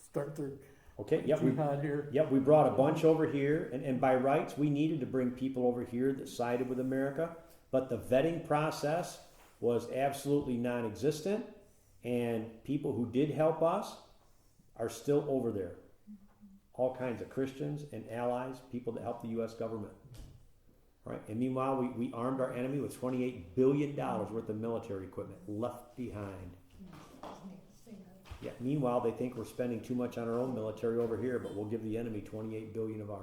start their Okay, yep, jihad here. Yep, we brought a bunch over here, and by rights, we needed to bring people over here that sided with America, but the vetting process was absolutely non-existent, and people who did help us are still over there. All kinds of Christians and allies, people that help the U.S. government. Right? And meanwhile, we armed our enemy with $28 billion worth of military equipment left behind. Yeah, meanwhile, they think we're spending too much on our own military over here, but we'll give the enemy $28 billion of ours.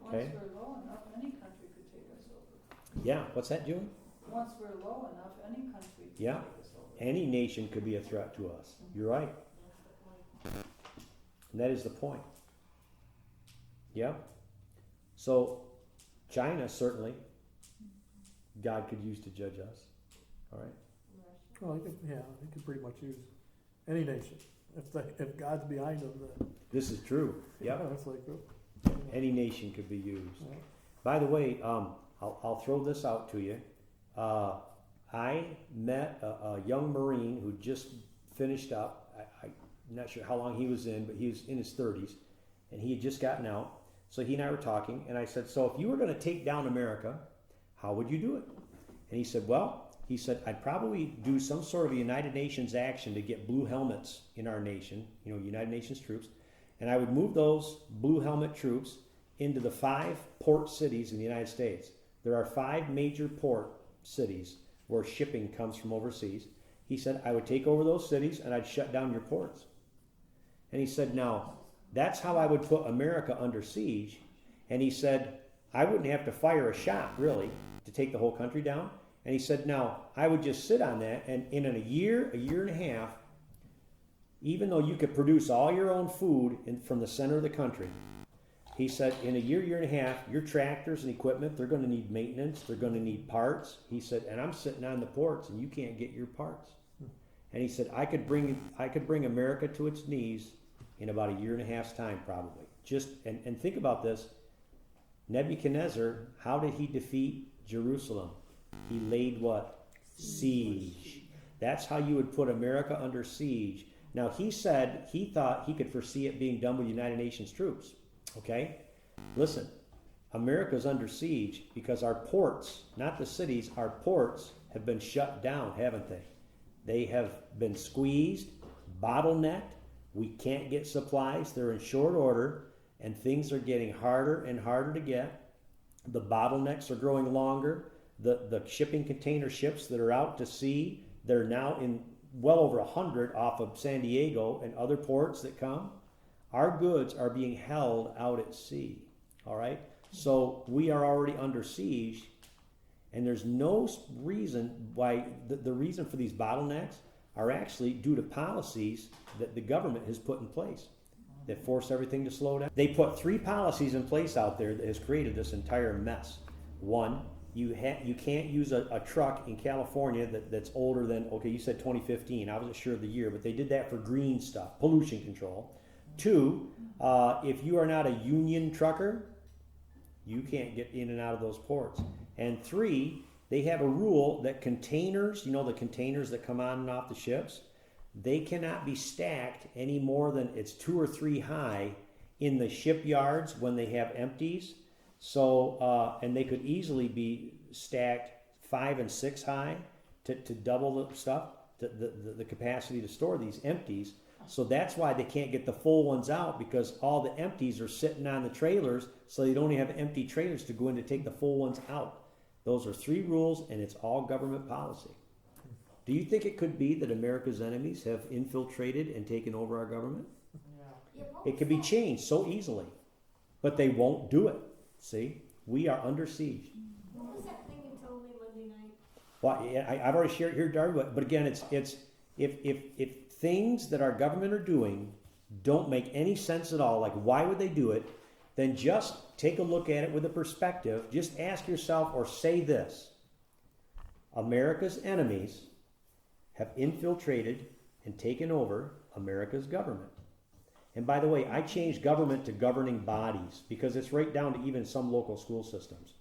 Okay? Once we're low enough, any country could take us over. Yeah, what's that, Julie? Once we're low enough, any country could Yeah. take us over. Any nation could be a threat to us. You're right. And that is the point. Yeah. So, China, certainly, God could use to judge us. All right? Well, he could pretty much use any nation. If God's behind them, then. This is true. Yep. Yeah, it's like, oh, Any nation could be used. yeah. By the way, I'll throw this out to you. I met a young Marine who just finished up. I'm not sure how long he was in, but he was in his 30s, and he had just gotten out. So he and I were talking, and I said, so if you were going to take down America, how would you do it? And he said, well, I'd probably do some sort of a United Nations action to get blue helmets in our nation, United Nations troops, and I would move those blue helmet troops into the 5 port cities in the United States. There are 5 major port cities where shipping comes from overseas. He said, I would take over those cities and I'd shut down your ports. And he said, now, that's how I would put America under siege. And he said, I wouldn't have to fire a shot, really, to take the whole country down. And he said, now, I would just sit on that, and in a year and a half, even though you could produce all your own food from the center of the country, he said, in a year and a half, your tractors and equipment, they're going to need maintenance, they're going to need parts. He said, and I'm sitting on the ports, and you can't get your parts. And he said, I could bring America to its knees in about a year and a half's time, probably. And think about this. Nebuchadnezzar, how did he defeat Jerusalem? He laid what? Siege. That's how you would put America under siege. Now, he said he thought he could foresee it being done with United Nations troops. Okay? Listen, America's under siege because our ports, not the cities, our ports have been shut down, haven't they? They have been squeezed, bottlenecked. We can't get supplies. They're in short order, and things are getting harder and harder to get. The bottlenecks are growing longer. The shipping container ships that are out to sea, they're now in well over 100 off of San Diego and other ports that come. Our goods are being held out at sea. All right? So we are already under siege, and there's no reason why the reason for these bottlenecks are actually due to policies that the government has put in place that force everything to slow down. They put 3 policies in place out there that has created this entire mess. One, you can't use a truck in California that's older than, okay, you said 2015. I wasn't sure of the year, but they did that for green stuff, pollution control. 2, if you are not a union trucker, you can't get in and out of those ports. And 3, they have a rule that containers, the containers that come on and off the ships, they cannot be stacked any more than it's 2 or 3 high in the shipyards when they have empties. So, and they could easily be stacked 5 and 6 high to double the stuff, the capacity to store these empties. So that's why they can't get the full ones out, because all the empties are sitting on the trailers, so they don't only have empty trailers to go in to take the full ones out. Those are 3 rules, and it's all government policy. Do you think it could be that America's enemies have infiltrated and taken over our government? It could be changed so easily, but they won't do it. See, we are under siege. What was that thing you told me Monday night? Well, I've already shared here, Darby, but again, it's if things that our government are doing don't make any sense at all, like why would they do it? Then just take a look at it with a perspective. Just ask yourself or say this: America's enemies have infiltrated and taken over America's government. And by the way, I changed government to governing bodies because it's right down to even some local school systems.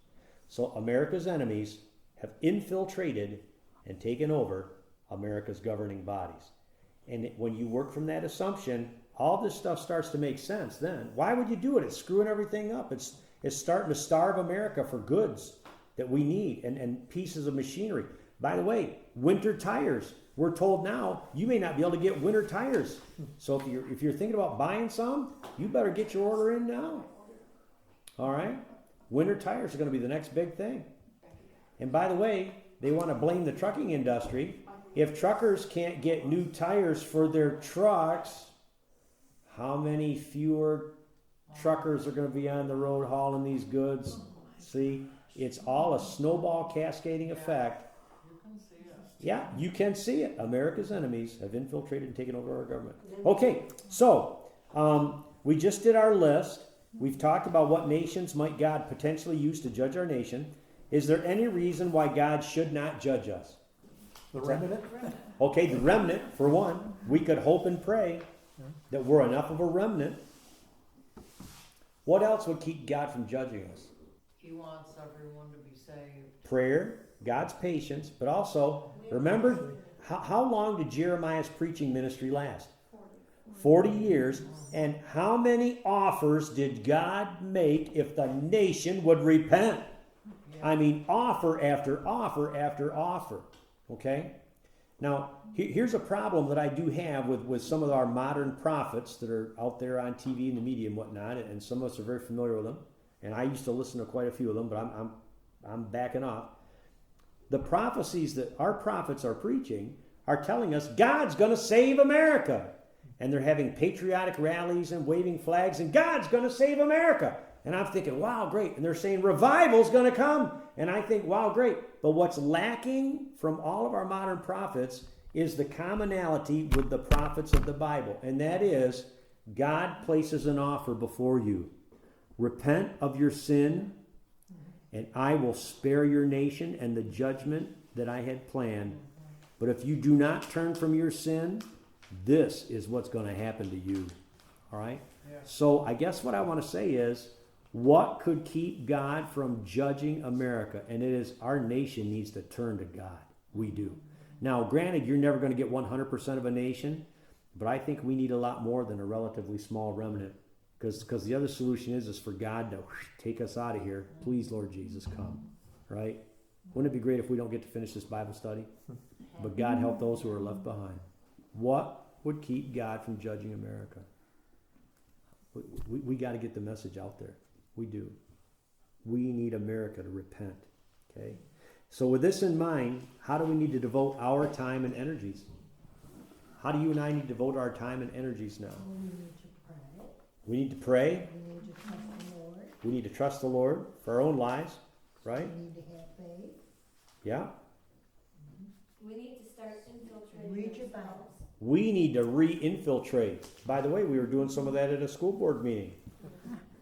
So America's enemies have infiltrated and taken over America's governing bodies. And when you work from that assumption, all this stuff starts to make sense then. Why would you do it? It's screwing everything up. It's starting to starve America for goods that we need and pieces of machinery. By the way, winter tires. We're told now you may not be able to get winter tires. So if you're thinking about buying some, you better get your order in now. All right? Winter tires are going to be the next big thing. And by the way, they want to blame the trucking industry. If truckers can't get new tires for their trucks, how many fewer truckers are going to be on the road hauling these goods? See, it's all a snowball cascading effect. You can see it. Yeah, you can see it. America's enemies have infiltrated and taken over our government. Okay, so we just did our list. We've talked about what nations might God potentially use to judge our nation. Is there any reason why God should not judge us? The remnant? Okay, the remnant, for one. We could hope and pray that we're enough of a remnant. What else would keep God from judging us? He wants everyone to be saved. Prayer, God's patience, but also, remember, how long did Jeremiah's preaching ministry last? 40 years. And how many offers did God make if the nation would repent? I mean, offer after offer after offer. Okay? Now, here's a problem that I do have with some of our modern prophets that are out there on TV and the media and whatnot, and some of us are very familiar with them. And I used to listen to quite a few of them, but I'm backing off. The prophecies that our prophets are preaching are telling us God's going to save America. And they're having patriotic rallies and waving flags, and God's going to save America. And I'm thinking, wow, great. And they're saying revival's going to come. And I think, wow, great. But what's lacking from all of our modern prophets is the commonality with the prophets of the Bible. And that is, God places an offer before you. Repent of your sin, and I will spare your nation and the judgment that I had planned. But if you do not turn from your sin, this is what's going to happen to you. All right? Yeah. So I guess what I want to say is, what could keep God from judging America? And it is our nation needs to turn to God. We do. Now, granted, you're never going to get 100% of a nation, but I think we need a lot more than a relatively small remnant. Because the other solution is for God to take us out of here. Please, Lord Jesus, come. Right? Wouldn't it be great if we don't get to finish this Bible study? But God help those who are left behind. What would keep God from judging America? We got to get the message out there. We do. We need America to repent. Okay? So with this in mind, how do we need to devote our time and energies? How do you and I need to devote our time and energies now? We need to pray. We need to pray. We need to trust the Lord. We need to trust the Lord for our own lives. Right? We need to have faith. Yeah. We need to start infiltrating. Read your Bible. We need to re-infiltrate. By the way, we were doing some of that at a school board meeting.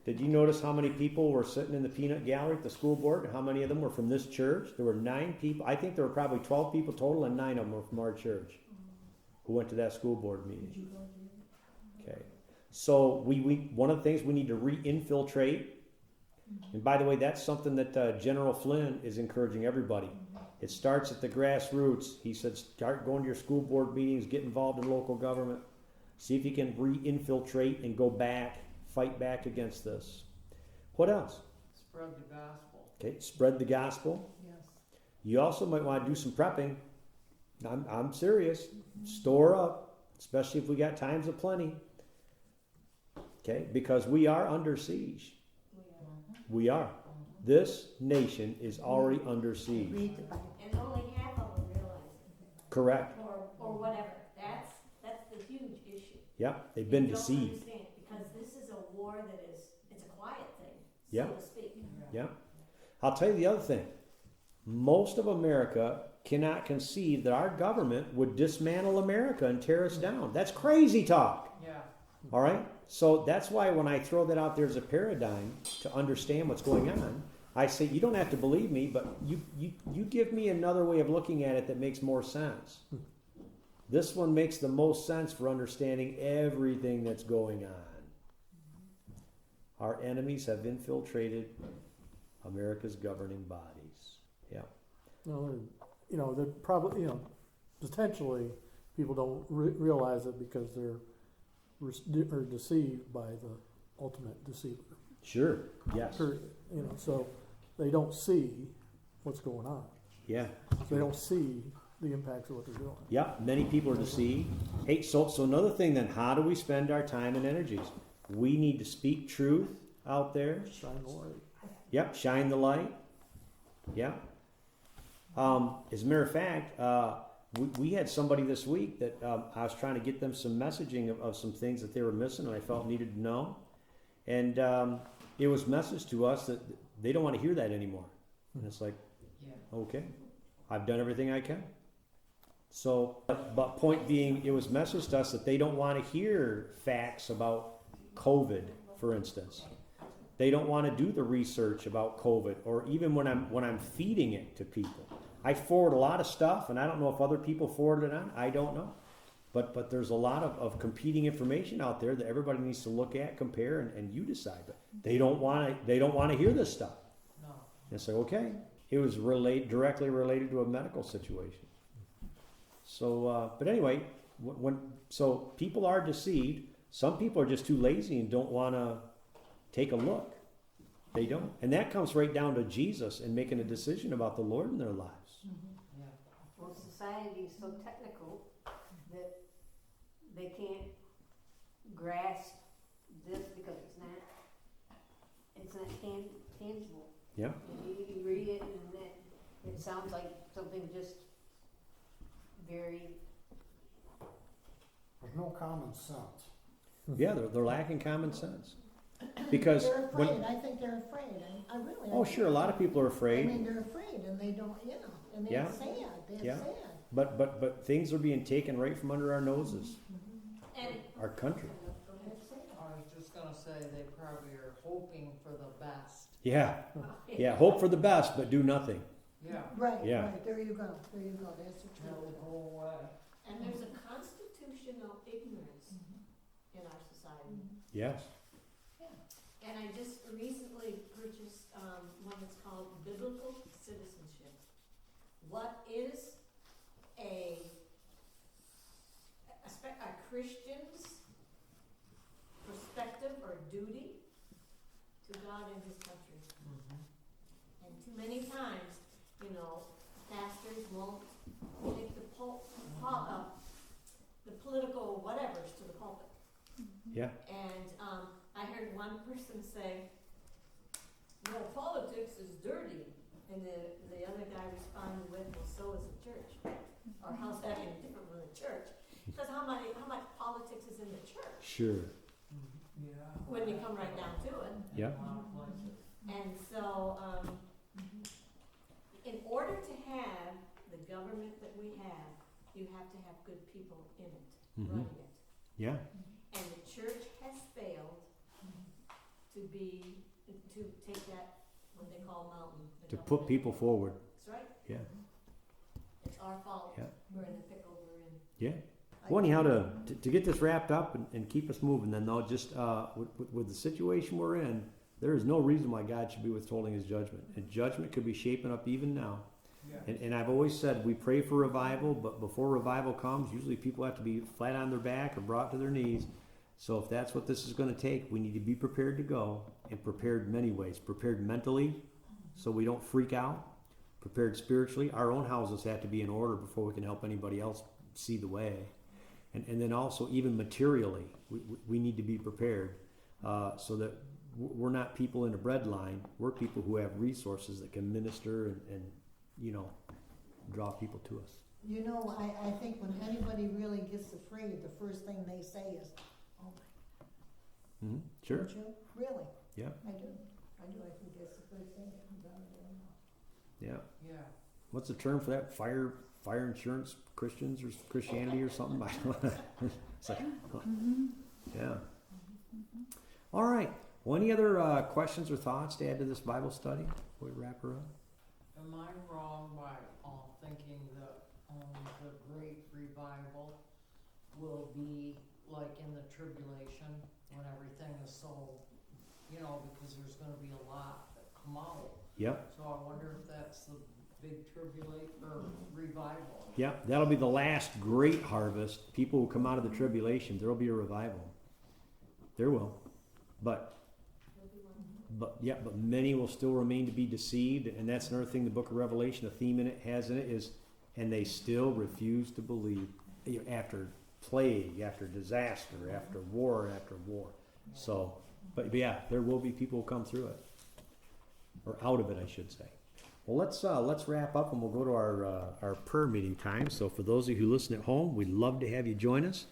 Did you notice how many people were sitting in the peanut gallery at the school board? How many of them were from this church? There were 9 people. I think there were probably 12 people total, and 9 of them were from our church who went to that school board meeting. Okay. So we one of the things we need to re-infiltrate. And by the way, that's something that General Flynn is encouraging everybody. It starts at the grassroots. He said, start going to your school board meetings, get involved in local government. See if you can re-infiltrate and go back, fight back against this. What else? Spread the gospel. Okay, spread the gospel. Yes. You also might want to do some prepping. I'm serious. Store up, especially if we got times of plenty. Okay, because we are under siege. We are. This nation is already under siege. Read the Bible. And only half of them realize it. Correct. Or whatever. That's the huge issue. Yeah, they've been They don't deceived. understand, because this is a war that it's a quiet thing, Yeah. so to speak. Yeah. I'll tell you the other thing. Most of America cannot conceive that our government would dismantle America and tear us down. That's crazy talk. Yeah. All right? So that's why when I throw that out there as a paradigm to understand what's going on, I say, you don't have to believe me, but you give me another way of looking at it that makes more sense. This one makes the most sense for understanding everything that's going on. Our enemies have infiltrated America's governing bodies. Yeah. No, they're probably, potentially people don't realize it because they're are deceived by the ultimate deceiver. Sure. Yes. Period. So they don't see what's going on. Yeah. They don't see the impacts of what they're doing. Yeah. Many people are deceived. Hey, so another thing then, how do we spend our time and energies? We need to speak truth out there. Shine the light. Yep. Shine the light. Yeah. As a matter of fact, we had somebody this week that I was trying to get them some messaging of some things that they were missing and I felt needed to know. And it was messaged to us that they don't want to hear that anymore. And it's like, Yeah. okay, I've done everything I can. So, but point being, it was messaged to us that they don't want to hear facts about COVID, for instance. They don't want to do the research about COVID, or even when I'm feeding it to people. I forward a lot of stuff, and I don't know if other people forward it on. I don't know. But there's a lot of competing information out there that everybody needs to look at, compare, and you decide. But they don't want to hear this stuff. No. And say, okay, it was directly related to a medical situation. So, but anyway, so people are deceived. Some people are just too lazy and don't want to take a look. They don't, and that comes right down to Jesus and making a decision about the Lord in their lives. Yeah. Well, society is so technical that they can't grasp this because it's not tangible. Yeah. You read it and it sounds like something just very. There's no common sense. Yeah, they're lacking common sense. Because They're afraid, I think they're afraid, and I really. oh sure, a lot of people are afraid. I mean, they're afraid, and they don't, and Yeah. they're sad, they're Yeah. sad. But things are being taken right from under our noses. And Our country. They're sad. I was just gonna say, they probably are hoping for the best. Yeah. Yeah. Hope for the best, but do nothing. Yeah. Right, Yeah. right, there you go, that's the That will truth. go away. And there's a constitutional ignorance in our society. Yes. And I just recently purchased one that's called Biblical Citizenship. What is a Christian's perspective or duty to God and His country? Mm-hmm. And too many times, pastors won't take the political whatevers to the pulpit. Yeah. And I heard one person say, "No, politics is dirty," and the other guy responded with, "Well, so is the church." Or how's that any different from the church? Because how much politics is in the church Sure. Yeah. when you come right down to it? Yeah. A lot of places. And so, in order to have the government that we have, you have to have good people in it, Mhm. running it. Yeah. And the church has failed to take that, what they call mountain. To put people forward. That's right. Yeah. It's our fault. Yeah. We're in the pickle we're in. Yeah. Well, anyhow, to get this wrapped up and keep us moving, then though, just with the situation we're in, there is no reason why God should be withholding His judgment, and judgment could be shaping up even now. Yeah. And I've always said we pray for revival, but before revival comes, usually people have to be flat on their back or brought to their knees. So if that's what this is going to take, we need to be prepared to go, and prepared many ways. Prepared mentally, so we don't freak out. Prepared spiritually. Our own houses have to be in order before we can help anybody else see the way. And then also even materially, we need to be prepared so that we're not people in a bread line. We're people who have resources that can minister and draw people to us. I think when anybody really gets afraid, the first thing they say is, "Oh my," Mm-hmm. Sure. don't you? Really? Yeah. I do, I think that's the first thing that comes out of their mouth. Yeah. Yeah. What's the term for that? Fire insurance Christians or Christianity or something? I don't know. It's like, yeah. All right. Well, any other questions or thoughts to add to this Bible study before we wrap her up? Am I wrong by thinking that the great revival will be like in the tribulation when everything is so, because there's going to be a lot that come out. Yep. So I wonder if that's the big revival. Yeah, that'll be the last great harvest. People will come out of the tribulation. There will be a revival. There will. But many will still remain to be deceived, and that's another thing the book of Revelation, the theme in it has in it is, and they still refuse to believe after plague, after disaster, after war, after war. So, but yeah, there will be people who come through it, or out of it, I should say. Well, let's wrap up, and we'll go to our prayer meeting time. So, for those of you who listen at home, we'd love to have you join us.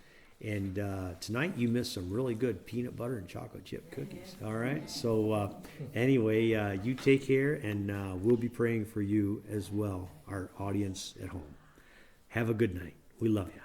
And tonight you missed some really good peanut butter and chocolate chip cookies. All right. So anyway, you take care, and we'll be praying for you as well, our audience at home. Have a good night. We love you.